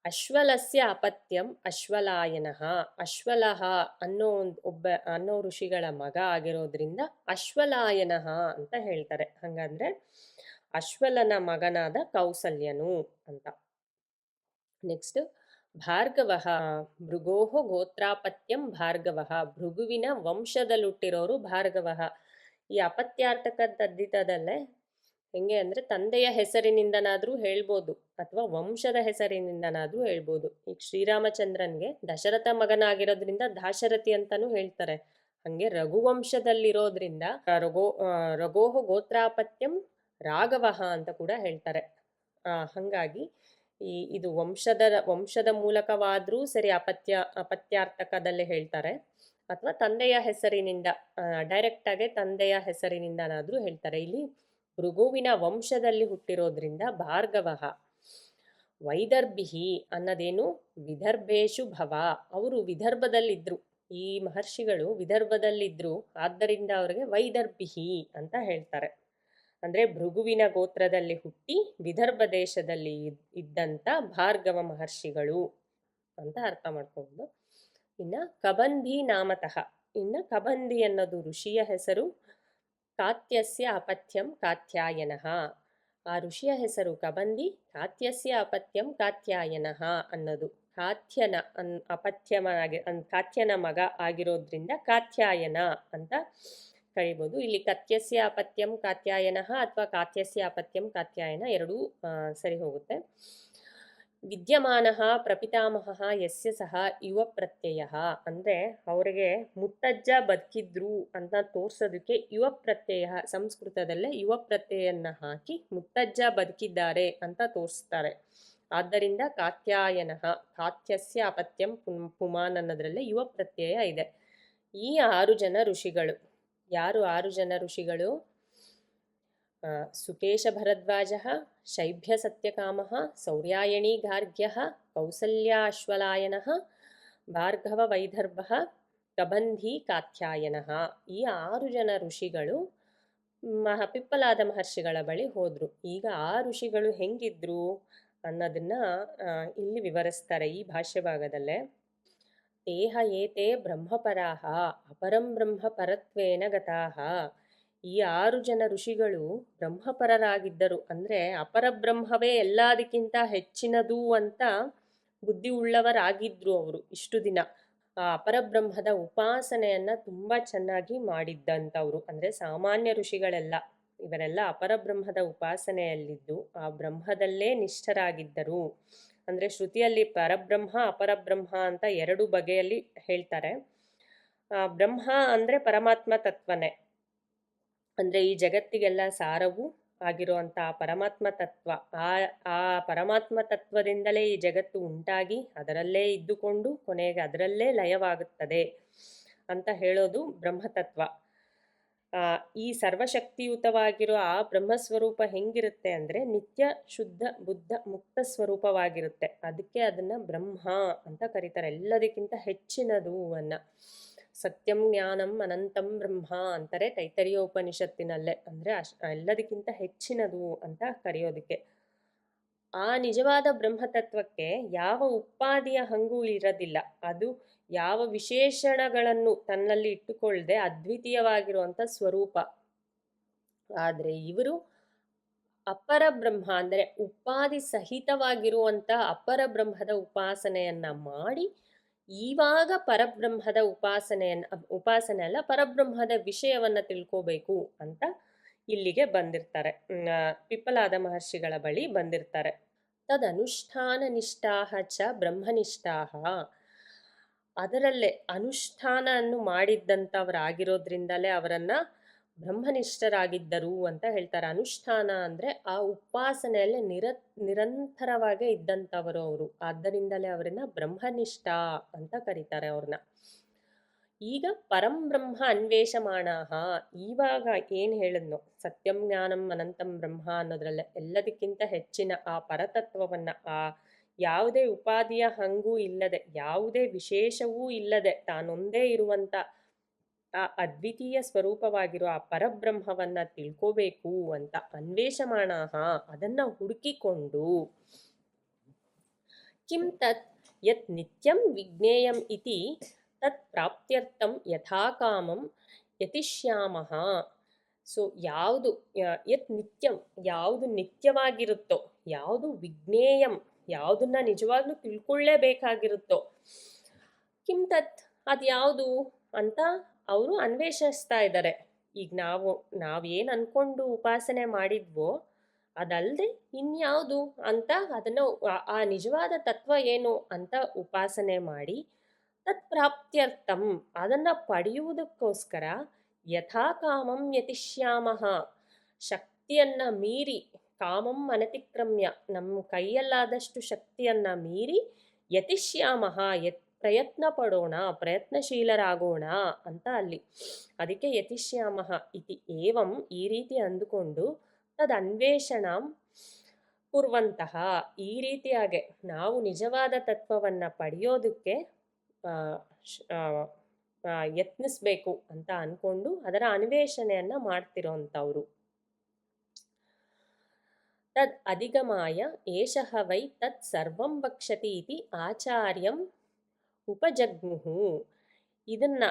ಅಶ್ವಲಸ್ಯ ಅಪತ್ಯಂ ಅಶ್ವಲಾಯನಃ. ಅಶ್ವಲಹ ಅನ್ನೋ ಋಷಿಗಳ ಮಗ ಆಗಿರೋದ್ರಿಂದ ಅಶ್ವಲಾಯನಃ ಅಂತ ಹೇಳ್ತಾರೆ. ಹಾಗಂದ್ರೆ ಅಶ್ವಲನ ಮಗನಾದ ಕೌಸಲ್ಯನು ಅಂತ. ನೆಕ್ಸ್ಟ್ ಭಾರ್ಗವ. ಭೃಗೋಹ ಗೋತ್ರಾಪತ್ಯಂ ಭಾರ್ಗವ. ಭೃಗುವಿನ ವಂಶದಲ್ಲುಟ್ಟಿರೋರು ಭಾರ್ಗವ. ಈ ಅಪತ್ಯಾರ್ಥಕ ತದ್ದಿತದಲ್ಲೇ ಹೆಂಗೆ ಅಂದರೆ ತಂದೆಯ ಹೆಸರಿನಿಂದನಾದರೂ ಹೇಳ್ಬೋದು ಅಥವಾ ವಂಶದ ಹೆಸರಿನಿಂದನಾದರೂ ಹೇಳ್ಬೋದು. ಈಗ ಶ್ರೀರಾಮಚಂದ್ರನ್ಗೆ ದಶರಥ ಮಗನಾಗಿರೋದ್ರಿಂದ ದಾಶರಥಿ ಅಂತಾನೂ ಹೇಳ್ತಾರೆ. ಹಾಗೆ ರಘುವಂಶದಲ್ಲಿರೋದ್ರಿಂದ ರಘೋಹ ಗೋತ್ರಾಪತ್ಯಂ ರಾಘವ ಅಂತ ಕೂಡ ಹೇಳ್ತಾರೆ. ಹಾಗಾಗಿ ಇದು ವಂಶದ ಮೂಲಕವಾದರೂ ಸರಿ ಅಪತ್ಯಾರ್ಥಕದಲ್ಲೇ ಹೇಳ್ತಾರೆ, ಅಥವಾ ತಂದೆಯ ಹೆಸರಿನಿಂದ ಡೈರೆಕ್ಟಾಗೆ ತಂದೆಯ ಹೆಸರಿನಿಂದನಾದರೂ ಹೇಳ್ತಾರೆ. ಇಲ್ಲಿ ಭೃಗುವಿನ ವಂಶದಲ್ಲಿ ಹುಟ್ಟಿರೋದ್ರಿಂದ ಭಾರ್ಗವ. ವೈದರ್ಭಿಹಿ ಅನ್ನೋದೇನು? ವಿದರ್ಭೇಶು ಭವ. ಅವರು ವಿದರ್ಭದಲ್ಲಿದ್ದರು, ಈ ಮಹರ್ಷಿಗಳು ವಿದರ್ಭದಲ್ಲಿದ್ದರು, ಆದ್ದರಿಂದ ಅವರಿಗೆ ವೈದರ್ಭಿಹಿ ಅಂತ ಹೇಳ್ತಾರೆ. ಅಂದರೆ ಭೃಗುವಿನ ಗೋತ್ರದಲ್ಲಿ ಹುಟ್ಟಿ ವಿದರ್ಭ ದೇಶದಲ್ಲಿ ಇದ್ದಂಥ ಭಾರ್ಗವ ಮಹರ್ಷಿಗಳು ಅಂತ ಅರ್ಥ ಮಾಡ್ಕೋಬಹುದು. ಇನ್ನು ಕಬಂಧಿ ನಾಮತಃ. ಇನ್ನು ಕಬಂಧಿ ಅನ್ನೋದು ಋಷಿಯ ಹೆಸರು. ಕಾತ್ಯಸ್ಯ ಅಪತ್ಯಂ ಕಾತ್ಯಾಯನಃ. ಆ ಋಷಿಯ ಹೆಸರು ಕಬಂಧಿ. ಕಾತ್ಯಸ್ಯ ಅಪತ್ಯಂ ಕಾತ್ಯಾಯನಃ ಅನ್ನೋದು ಕಾತ್ಯನ ಮಗ ಆಗಿರೋದ್ರಿಂದ ಕಾತ್ಯಾಯನ ಅಂತ ಕರಿಬೋದು. ಇಲ್ಲಿ ಕತ್ಯಸ್ಯ ಅಪತ್ಯಂ ಕಾತ್ಯಾಯನಃ ಅಥವಾ ಕಾತ್ಯಸ್ಯ ಅಪತ್ಯಂ ಕಾತ್ಯಾಯನ ಎರಡೂ ಸರಿ ಹೋಗುತ್ತೆ. ವಿದ್ಯಮಾನಃ ಪ್ರಪಿತಾಮಹಃ ಯಸ್ಯ ಸಹ ಯುವ ಪ್ರತ್ಯಯ. ಅಂದರೆ ಅವರಿಗೆ ಮುತ್ತಜ್ಜ ಬದುಕಿದ್ರು ಅಂತ ತೋರ್ಸೋದಕ್ಕೆ ಯುವ ಪ್ರತ್ಯಯ, ಸಂಸ್ಕೃತದಲ್ಲೇ ಯುವ ಪ್ರತ್ಯಯನ್ನ ಹಾಕಿ ಮುತ್ತಜ್ಜ ಬದುಕಿದ್ದಾರೆ ಅಂತ ತೋರಿಸ್ತಾರೆ. ಆದ್ದರಿಂದ ಕಾತ್ಯಾಯನಃ, ಕಾತ್ಯಸ್ಯ ಅಪತ್ಯಂ ಪುಮಾನ್ ಅನ್ನೋದ್ರಲ್ಲೇ ಯುವ ಪ್ರತ್ಯಯ ಇದೆ. ಈ 6 ಜನ ಋಷಿಗಳು ಯಾರು? 6 ಜನ ಋಷಿಗಳು ಸುಕೇಶ ಭರದ್ವಾಜ, ಶೈಭ್ಯ ಸತ್ಯಕಾಮ, ಸೌರ್ಯಾಯಣಿ ಗಾರ್ಗ್ಯ, ಕೌಸಲ್ಯ ಅಶ್ವಲಾಯನ, ಭಾರ್ಗವ ವೈದರ್ಭ, ಕಬಂಧಿ ಕಾತ್ಯಾಯನ. ಈ 6 ಜನ ಋಷಿಗಳು ಪಿಪ್ಪಲಾದ ಮಹರ್ಷಿಗಳ ಬಳಿ ಹೋದ್ರು. ಈಗ ಆ ಋಷಿಗಳು ಹೆಂಗಿದ್ರು ಅನ್ನೋದನ್ನ ಇಲ್ಲಿ ವಿವರಿಸ್ತಾರೆ ಈ ಭಾಷ್ಯ ಭಾಗದಲ್ಲೇ. ತೇಹ ಏತೆ ಬ್ರಹ್ಮಪರಾಹ ಅಪರಂ ಬ್ರಹ್ಮ ಪರತ್ವೇನ ಗತಾಹ. ಈ 6 ಜನ ಋಷಿಗಳು ಬ್ರಹ್ಮಪರರಾಗಿದ್ದರು, ಅಂದ್ರೆ ಅಪರಬ್ರಹ್ಮವೇ ಎಲ್ಲದಕ್ಕಿಂತ ಹೆಚ್ಚಿನದು ಅಂತ ಬುದ್ಧಿ ಉಳ್ಳವರಾಗಿದ್ರು ಅವರು ಇಷ್ಟು ದಿನ. ಆ ಅಪರಬ್ರಹ್ಮದ ಉಪಾಸನೆಯನ್ನ ತುಂಬಾ ಚೆನ್ನಾಗಿ ಮಾಡಿದ್ದಂಥವ್ರು, ಅಂದ್ರೆ ಸಾಮಾನ್ಯ ಋಷಿಗಳೆಲ್ಲ ಇವರೆಲ್ಲ ಅಪರಬ್ರಹ್ಮದ ಉಪಾಸನೆಯಲ್ಲಿದ್ದು ಆ ಬ್ರಹ್ಮದಲ್ಲೇ ನಿಷ್ಠರಾಗಿದ್ದರು. ಅಂದ್ರೆ ಶ್ರುತಿಯಲ್ಲಿ ಪರಬ್ರಹ್ಮ ಅಪರಬ್ರಹ್ಮ ಅಂತ 2 ಬಗೆಯಲ್ಲಿ ಹೇಳ್ತಾರೆ. ಬ್ರಹ್ಮ ಅಂದ್ರೆ ಪರಮಾತ್ಮ ತತ್ವನೇ, ಅಂದ್ರೆ ಈ ಜಗತ್ತಿಗೆಲ್ಲ ಸಾರವು ಆಗಿರುವಂತ ಪರಮಾತ್ಮ ತತ್ವ. ಆ ಪರಮಾತ್ಮ ತತ್ವದಿಂದಲೇ ಈ ಜಗತ್ತು ಉಂಟಾಗಿ ಅದರಲ್ಲೇ ಇದ್ದುಕೊಂಡು ಕೊನೆಗೆ ಅದರಲ್ಲೇ ಲಯವಾಗುತ್ತದೆ ಅಂತ ಹೇಳೋದು ಬ್ರಹ್ಮತತ್ವ. ಈ ಸರ್ವಶಕ್ತಿಯುತವಾಗಿರೋ ಆ ಬ್ರಹ್ಮಸ್ವರೂಪ ಹೆಂಗಿರುತ್ತೆ ಅಂದ್ರೆ ನಿತ್ಯ ಶುದ್ಧ ಬುದ್ಧ ಮುಕ್ತ ಸ್ವರೂಪವಾಗಿರುತ್ತೆ. ಅದಕ್ಕೆ ಅದನ್ನ ಬ್ರಹ್ಮ ಅಂತ ಕರೀತಾರೆ, ಎಲ್ಲದಕ್ಕಿಂತ ಹೆಚ್ಚಿನದು ಅನ್ನ. ಸತ್ಯಂ ಜ್ಞಾನಂ ಅನಂತಂ ಬ್ರಹ್ಮ ಅಂತಾರೆ ತೈತರೀಯೋಪನಿಷತ್ತಿನಲ್ಲೇ, ಅಂದ್ರೆ ಎಲ್ಲದಕ್ಕಿಂತ ಹೆಚ್ಚಿನದು ಅಂತ ಕರೆಯೋದಕ್ಕೆ. ಆ ನಿಜವಾದ ಬ್ರಹ್ಮತತ್ವಕ್ಕೆ ಯಾವ ಉಪಾದಿಯ ಹಂಗೂ ಇರೋದಿಲ್ಲ. ಅದು ಯಾವ ವಿಶೇಷಣಗಳನ್ನು ತನ್ನಲ್ಲಿ ಇಟ್ಟುಕೊಳ್ಳದೆ ಅದ್ವಿತೀಯವಾಗಿರುವಂತ ಸ್ವರೂಪ. ಆದ್ರೆ ಇವರು ಅಪರ ಬ್ರಹ್ಮ ಅಂದ್ರೆ ಉಪಾದಿ ಸಹಿತವಾಗಿರುವಂತ ಅಪರ ಬ್ರಹ್ಮದ ಉಪಾಸನೆಯನ್ನ ಮಾಡಿ ಇವಾಗ ಪರಬ್ರಹ್ಮದ ಉಪಾಸನೆ ಅಲ್ಲ, ಪರಬ್ರಹ್ಮದ ವಿಷಯವನ್ನ ತಿಳ್ಕೋಬೇಕು ಅಂತ ಇಲ್ಲಿಗೆ ಬಂದಿರ್ತಾರೆ. ಪಿಪ್ಪಲಾದ ಮಹರ್ಷಿಗಳ ಬಳಿ ಬಂದಿರ್ತಾರೆ. ತದನುಷ್ಠಾನ ನಿಷ್ಠಾಹ ಚ ಬ್ರಹ್ಮನಿಷ್ಠಾಹ. ಅದರಲ್ಲೇ ಅನುಷ್ಠಾನವನ್ನು ಮಾಡಿದ್ದಂಥವರಾಗಿರೋದ್ರಿಂದಲೇ ಅವರನ್ನ ಬ್ರಹ್ಮನಿಷ್ಠರಾಗಿದ್ದರು ಅಂತ ಹೇಳ್ತಾರೆ. ಅನುಷ್ಠಾನ ಅಂದ್ರೆ ಆ ಉಪಾಸನೆಯಲ್ಲೇ ನಿರಂತರವಾಗೇ ಇದ್ದಂಥವರು ಅವರು, ಆದ್ದರಿಂದಲೇ ಅವರನ್ನ ಬ್ರಹ್ಮನಿಷ್ಠ ಅಂತ ಕರೀತಾರೆ ಅವ್ರನ್ನ. ಈಗ ಪರಂ ಬ್ರಹ್ಮ ಅನ್ವೇಷಮಾಣಾಹ. ಇವಾಗ ಏನ್ ಹೇಳಿದ್ನೋ ಸತ್ಯಂ ಜ್ಞಾನಂ ಅನಂತಂ ಬ್ರಹ್ಮ ಅನ್ನೋದ್ರಲ್ಲೇ ಎಲ್ಲದಕ್ಕಿಂತ ಹೆಚ್ಚಿನ ಆ ಪರತತ್ವವನ್ನ, ಆ ಯಾವುದೇ ಉಪಾದಿಯ ಹಂಗೂ ಇಲ್ಲದೆ ಯಾವುದೇ ವಿಶೇಷವೂ ಇಲ್ಲದೆ ತಾನೊಂದೇ ಇರುವಂತ ಆ ಅದ್ವಿತೀಯ ಸ್ವರೂಪವಾಗಿರೋ ಆ ಪರಬ್ರಹ್ಮವನ್ನ ತಿಳ್ಕೋಬೇಕು ಅಂತ ಅನ್ವೇಷಮಾಣಾಹ, ಅದನ್ನ ಹುಡುಕಿಕೊಂಡು ಕಿಂ ತತ್ ಯತ್ ನಿತ್ಯಂ ವಿಜ್ಞೇಯಂ ಇತಿ ತತ್ ಪ್ರಾಪ್ತ್ಯರ್ಥಂ ಯಥಾಕಾಮಂ ಯತಿಷ್ಯಾಮಃ. ಸೊ ಯಾವುದು ಯತ್ ನಿತ್ಯಂ, ಯಾವುದು ನಿತ್ಯವಾಗಿರುತ್ತೋ, ಯಾವುದು ವಿಜ್ಞೇಯಂ, ಯಾವುದನ್ನ ನಿಜವಾಗ್ಲೂ ತಿಳ್ಕೊಳ್ಳೇಬೇಕಾಗಿರುತ್ತೋ, ಕಿಂ ತತ್ ಅದ್ಯಾವುದು ಅಂತ ಅವರು ಅನ್ವೇಷಿಸ್ತಾ ಇದ್ದಾರೆ. ಈಗ ನಾವೇನ್ ಅನ್ಕೊಂಡು ಉಪಾಸನೆ ಮಾಡಿದ್ವೋ ಅದಲ್ಲದೆ ಇನ್ಯಾವುದು ಅಂತ ಅದನ್ನು ಆ ನಿಜವಾದ ತತ್ವ ಏನು ಅಂತ ಉಪಾಸನೆ ಮಾಡಿ ತತ್ ಪ್ರಾಪ್ತ್ಯರ್ಥಂ ಅದನ್ನ ಪಡೆಯುವುದಕ್ಕೋಸ್ಕರ ಯಥಾ ಕಾಮಂ ಯತಿಷ್ಯಾಮಃ, ಶಕ್ತಿಯನ್ನ ಮೀರಿ, ಕಾಮಂ ಅನತಿಕ್ರಮ್ಯ, ನಮ್ಮ ಕೈಯಲ್ಲಾದಷ್ಟು ಶಕ್ತಿಯನ್ನ ಮೀರಿ ಯತಿಷ್ಯಾಮಃ ಪ್ರಯತ್ನ ಪಡೋಣ, ಪ್ರಯತ್ನಶೀಲರಾಗೋಣ ಅಂತ ಅಲ್ಲಿ. ಅದಕ್ಕೆ ಯತಿಷ್ಯಾಮಃ ಇತಿ ಏವಂ ಈ ರೀತಿ ಅಂದುಕೊಂಡು ತದ್ ಅನ್ವೇಷಣಂ ಕುರ್ವಂತಹ, ಈ ರೀತಿಯಾಗೆ ನಾವು ನಿಜವಾದ ತತ್ವವನ್ನ ಪಡೆಯೋದಕ್ಕೆ ಯತ್ನಿಸ್ಬೇಕು ಅಂತ ಅನ್ಕೊಂಡು ಅದರ ಅನ್ವೇಷಣೆಯನ್ನ ಮಾಡ್ತಿರೋಂಥವ್ರು. ತದ್ ಅಧಿಗಮಾಯ ಏಷಃ ವೈ ತತ್ ಸರ್ವಂ ವಕ್ಷತಿ ಇತಿ ಆಚಾರ್ಯಂ ಉಪಜಗ್ಮುಹು. ಇದನ್ನ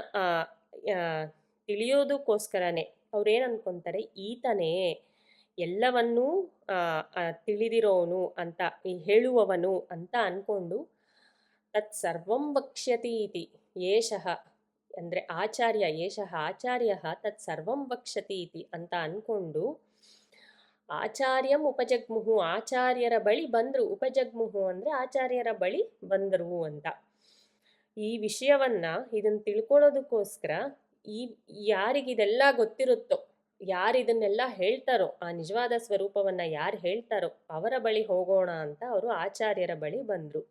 ತಿಳಿಯೋದಕ್ಕೋಸ್ಕರನೇ ಅವ್ರೇನ್ ಅನ್ಕೊಂತಾರೆ, ಈತನೇ ಎಲ್ಲವನ್ನೂ ತಿಳಿದಿರೋನು ಅಂತ, ಹೇಳುವವನು ಅಂತ ಅನ್ಕೊಂಡು ತತ್ ಸರ್ವಂ ವಕ್ಷ್ಯತಿ ಇತಿ ಏಷಃ ಅಂದ್ರೆ ಆಚಾರ್ಯ, ಏಷಃ ಆಚಾರ್ಯ ತತ್ ಸರ್ವಂ ವಕ್ಷತಿ ಇತಿ ಅಂತ ಅನ್ಕೊಂಡು ಆಚಾರ್ಯಂ ಉಪಜಗ್ಮುಹು, ಆಚಾರ್ಯರ ಬಳಿ ಬಂದ್ರು. ಉಪಜಗ್ಮುಹು ಅಂದ್ರೆ ಆಚಾರ್ಯರ ಬಳಿ ಬಂದರು ಅಂತ. ಈ ವಿಷಯವನ್ನ ಇದನ್ನ ತಿಳ್ಕೊಳ್ಳೋದಕ್ಕೋಸ್ಕರ ಯಾರಿಗಿದೆಲ್ಲ ಗೊತ್ತಿರುತ್ತೋ, ಯಾರಿದನ್ನೆಲ್ಲ ಹೇಳ್ತಾರೋ, ಆ ನಿಜವಾದ ಸ್ವರೂಪವನ್ನ ಯಾರು ಹೇಳ್ತಾರೋ ಅವರ ಬಳಿ ಹೋಗೋಣ ಅಂತ ಅವರು ಆಚಾರ್ಯರ ಬಳಿ ಬಂದ್ರು.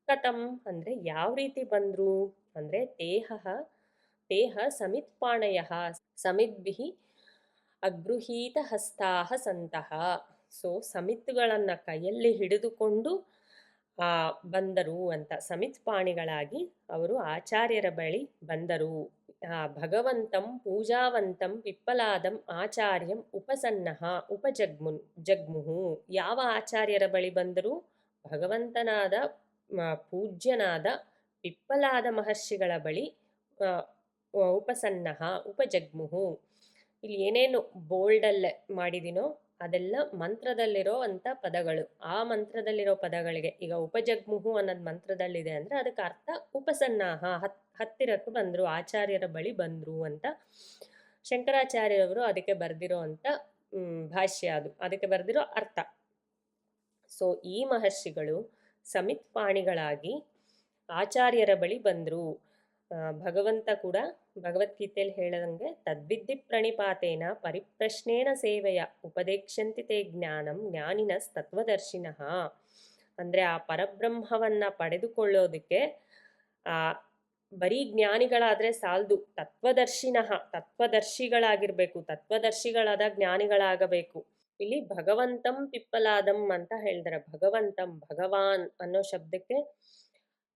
ಕಥಂ ಅಂದ್ರೆ ಯಾವ ರೀತಿ ಬಂದ್ರು ಅಂದ್ರೆ ತೇಹ ಸಮಿತ್ಪಾಣಯ ಸಮಿದ್ಭಿಃ ಅಗೃಹೀತ ಹಸ್ತಾಹ ಸಂತಹ. ಸೊ ಸಮಿತ್ಗಳನ್ನ ಕೈಯಲ್ಲಿ ಹಿಡಿದುಕೊಂಡು ಬಂದರು ಅಂತ, ಸಮಿತ್ ಪಾಣಿಗಳಾಗಿ ಅವರು ಆಚಾರ್ಯರ ಬಳಿ ಬಂದರು. ಭಗವಂತಂ ಪೂಜಾವಂತಂ ಪಿಪ್ಪಲಾದಂ ಆಚಾರ್ಯಂ ಉಪಸನ್ನಃ ಜಗ್ಮುಹು. ಯಾವ ಆಚಾರ್ಯರ ಬಳಿ ಬಂದರೂ ಭಗವಂತನಾದ ಪೂಜ್ಯನಾದ ಪಿಪ್ಪಲಾದ ಮಹರ್ಷಿಗಳ ಬಳಿ ಉಪಸನ್ನಃ ಉಪಜಗ್ಮುಹು. ಇಲ್ಲಿ ಏನೇನು ಬೋಲ್ಡಲ್ಲೇ ಮಾಡಿದಿನೋ ಅದೆಲ್ಲ ಮಂತ್ರದಲ್ಲಿರೋ ಅಂತ ಪದಗಳು. ಆ ಮಂತ್ರದಲ್ಲಿರೋ ಪದಗಳಿಗೆ ಈಗ ಉಪಜಗ್ಮುಹು ಅನ್ನೋದು ಮಂತ್ರದಲ್ಲಿದೆ ಅಂದ್ರೆ ಅದಕ್ಕೆ ಅರ್ಥ ಉಪಸನ್ನಾಹ, ಹತ್ತಿರಕ್ಕೆ ಬಂದ್ರು, ಆಚಾರ್ಯರ ಬಳಿ ಬಂದ್ರು ಅಂತ ಶಂಕರಾಚಾರ್ಯರವರು ಅದಕ್ಕೆ ಬರ್ದಿರೋ ಅಂತ ಭಾಷ್ಯ. ಅದಕ್ಕೆ ಬರ್ದಿರೋ ಅರ್ಥ. ಸೊ ಈ ಮಹರ್ಷಿಗಳು ಸಮಿತ್ಪಾಣಿಗಳಾಗಿ ಆಚಾರ್ಯರ ಬಳಿ ಬಂದ್ರು. ಭಗವಂತ ಕೂಡ ಭಗವದ್ಗೀತೆಯಲ್ಲಿ ಹೇಳದಂಗೆ ತದ್ವಿದ್ಧಿ ಪ್ರಣಿಪಾತೇನ ಪರಿಪ್ರಶ್ನೇನ ಸೇವೆಯ ಉಪದೇಕ್ಷಂತಿ ತೇ ಜ್ಞಾನಂ ಜ್ಞಾನಿನಸ್ ತತ್ವದರ್ಶಿನಃ. ಅಂದ್ರೆ ಆ ಪರಬ್ರಹ್ಮವನ್ನ ಪಡೆದುಕೊಳ್ಳೋದಕ್ಕೆ ಬರೀ ಜ್ಞಾನಿಗಳಾದ್ರೆ ಸಾಲದು, ತತ್ವದರ್ಶಿಗಳಾಗಿರ್ಬೇಕು, ತತ್ವದರ್ಶಿಗಳಾದ ಜ್ಞಾನಿಗಳಾಗಬೇಕು. ಇಲ್ಲಿ ಭಗವಂತಂ ಪಿಪ್ಪಲಾದಂ ಅಂತ ಹೇಳಿದಾರೆ. ಭಗವಂತಂ, ಭಗವಾನ್ ಅನ್ನೋ ಶಬ್ದಕ್ಕೆ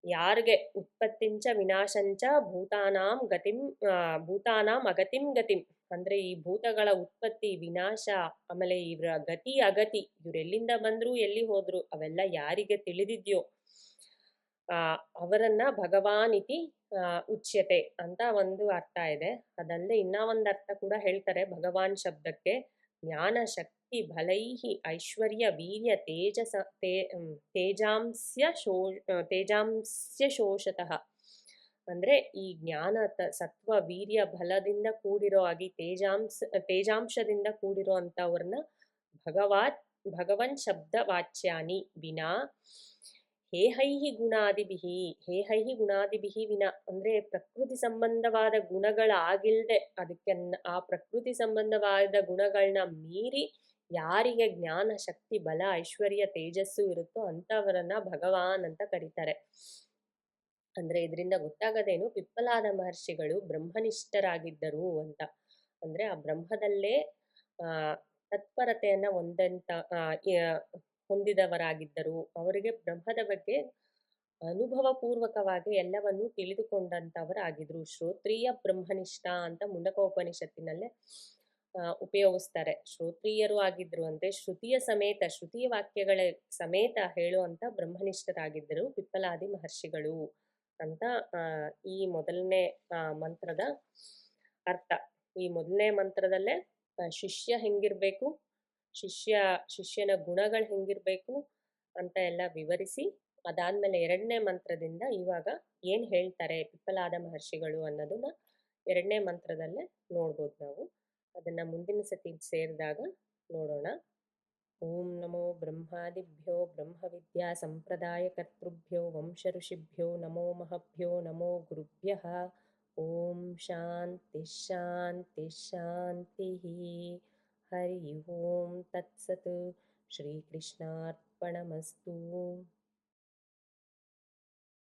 ಯಾರಿಗೆ ಉತ್ಪತ್ತಿಂಚ ವಿನಾಶಂಚ ಭೂತಾನಾಂ ಅಗತಿಂ ಗತಿಂ, ಅಂದ್ರೆ ಈ ಭೂತಗಳ ಉತ್ಪತ್ತಿ ವಿನಾಶ, ಆಮೇಲೆ ಇವರ ಗತಿ ಅಗತಿ, ಇವರೆಲ್ಲಿಂದ ಬಂದ್ರು ಎಲ್ಲಿ ಹೋದ್ರು ಅವೆಲ್ಲ ಯಾರಿಗೆ ತಿಳಿದಿದ್ಯೋ ಅವರನ್ನ ಭಗವಾನ್ ಇತಿ ಉಚ್ಯತೆ ಅಂತ ಒಂದು ಅರ್ಥ ಇದೆ. ಅದಲ್ಲದೆ ಇನ್ನ ಒಂದು ಅರ್ಥ ಕೂಡ ಹೇಳ್ತಾರೆ ಭಗವಾನ್ ಶಬ್ದಕ್ಕೆ. ಜ್ಞಾನ ಶಕ್ತಿ ಬಲೈಹಿ ಐಶ್ವರ್ಯ ವೀರ್ಯ ತೇಜಾಂಸ್ಯ ಶೋಷತಃ. ಅಂದ್ರೆ ಈ ಜ್ಞಾನ ಸತ್ವ ವೀರ್ಯ ಬಲದಿಂದ ಕೂಡಿರೋ ಆಗಿ ತೇಜಾಂಶದಿಂದ ಕೂಡಿರೋ ಅಂತವ್ರನ್ನ ಭಗವನ್ ಶಬ್ದ ವಾಚ್ಯಾನಿ ವಿನಾ ಹೇಹೈಹಿ ಗುಣಾದಿಬಿಹಿ ವಿನಾ, ಅಂದ್ರೆ ಪ್ರಕೃತಿ ಸಂಬಂಧವಾದ ಗುಣಗಳಾಗಿಲ್ದೆ ಅದಕ್ಕೆ ಆ ಪ್ರಕೃತಿ ಸಂಬಂಧವಾದ ಗುಣಗಳನ್ನ ಮೀರಿ ಯಾರಿಗೆ ಜ್ಞಾನ ಶಕ್ತಿ ಬಲ ಐಶ್ವರ್ಯ ತೇಜಸ್ಸು ಇರುತ್ತೋ ಅಂತವರನ್ನ ಭಗವಾನ್ ಅಂತ ಕರೀತಾರೆ. ಅಂದ್ರೆ ಇದರಿಂದ ಗೊತ್ತಾಗದೇನು, ಪಿಪ್ಪಲಾದ ಮಹರ್ಷಿಗಳು ಬ್ರಹ್ಮನಿಷ್ಠರಾಗಿದ್ದರು ಅಂತ. ಅಂದ್ರೆ ಆ ಬ್ರಹ್ಮದಲ್ಲೇ ತತ್ಪರತೆಯನ್ನ ಹೊಂದಿದವರಾಗಿದ್ದರು. ಅವರಿಗೆ ಬ್ರಹ್ಮದ ಬಗ್ಗೆ ಅನುಭವ ಪೂರ್ವಕವಾಗಿ ಎಲ್ಲವನ್ನೂ ತಿಳಿದುಕೊಂಡಂತವರಾಗಿದ್ರು. ಶ್ರೋತ್ರಿಯ ಬ್ರಹ್ಮನಿಷ್ಠ ಅಂತ ಮುಂಡಕೋಪನಿಷತ್ತಿನಲ್ಲೇ ಉಪಯೋಗಿಸ್ತಾರೆ. ಶ್ರೋತ್ರಿಯರು ಆಗಿದ್ರು ಅಂದ್ರೆ ಶ್ರುತಿಯ ವಾಕ್ಯಗಳ ಸಮೇತ ಹೇಳುವಂತ ಬ್ರಹ್ಮನಿಷ್ಠರಾಗಿದ್ದರು ಪಿಪ್ಪಲಾದಿ ಮಹರ್ಷಿಗಳು ಅಂತ ಈ ಮೊದಲನೇ ಮಂತ್ರದ ಅರ್ಥ. ಈ ಮೊದಲನೇ ಮಂತ್ರದಲ್ಲೇ ಶಿಷ್ಯ ಹೆಂಗಿರ್ಬೇಕು, ಶಿಷ್ಯನ ಗುಣಗಳು ಹೆಂಗಿರ್ಬೇಕು ಅಂತ ಎಲ್ಲ ವಿವರಿಸಿ, ಅದಾದ್ಮೇಲೆ ಎರಡನೇ ಮಂತ್ರದಿಂದ ಇವಾಗ ಏನ್ ಹೇಳ್ತಾರೆ ಪಿಪ್ಪಲಾದ ಮಹರ್ಷಿಗಳು ಅನ್ನೋದನ್ನ ಎರಡನೇ ಮಂತ್ರದಲ್ಲೇ ನೋಡ್ಬೋದು ನಾವು. ಅದನ್ನ ಮುಂದಿನ ಸತಿ ಸೇರಿದಾಗ ನೋಡೋಣ. ಓಂ ನಮೋ ಬ್ರಹ್ಮಾದಿಭ್ಯೋ ಬ್ರಹ್ಮವಿದ್ಯಾ ಸಂಪ್ರದಾಯ ಕರ್ತೃಭ್ಯೋ ವಂಶ ಋಷಿಭ್ಯೋ ನಮೋ ಮಹಭ್ಯೋ ನಮೋ ಗುರುಭ್ಯಃ. ಓಂ ಶಾಂತಿ ಶಾಂತಿ ಶಾಂತಿ. ಹರಿ ಓಂ ತತ್ಸತ್. ಶ್ರೀಕೃಷ್ಣಾರ್ಪಣಮಸ್ತು.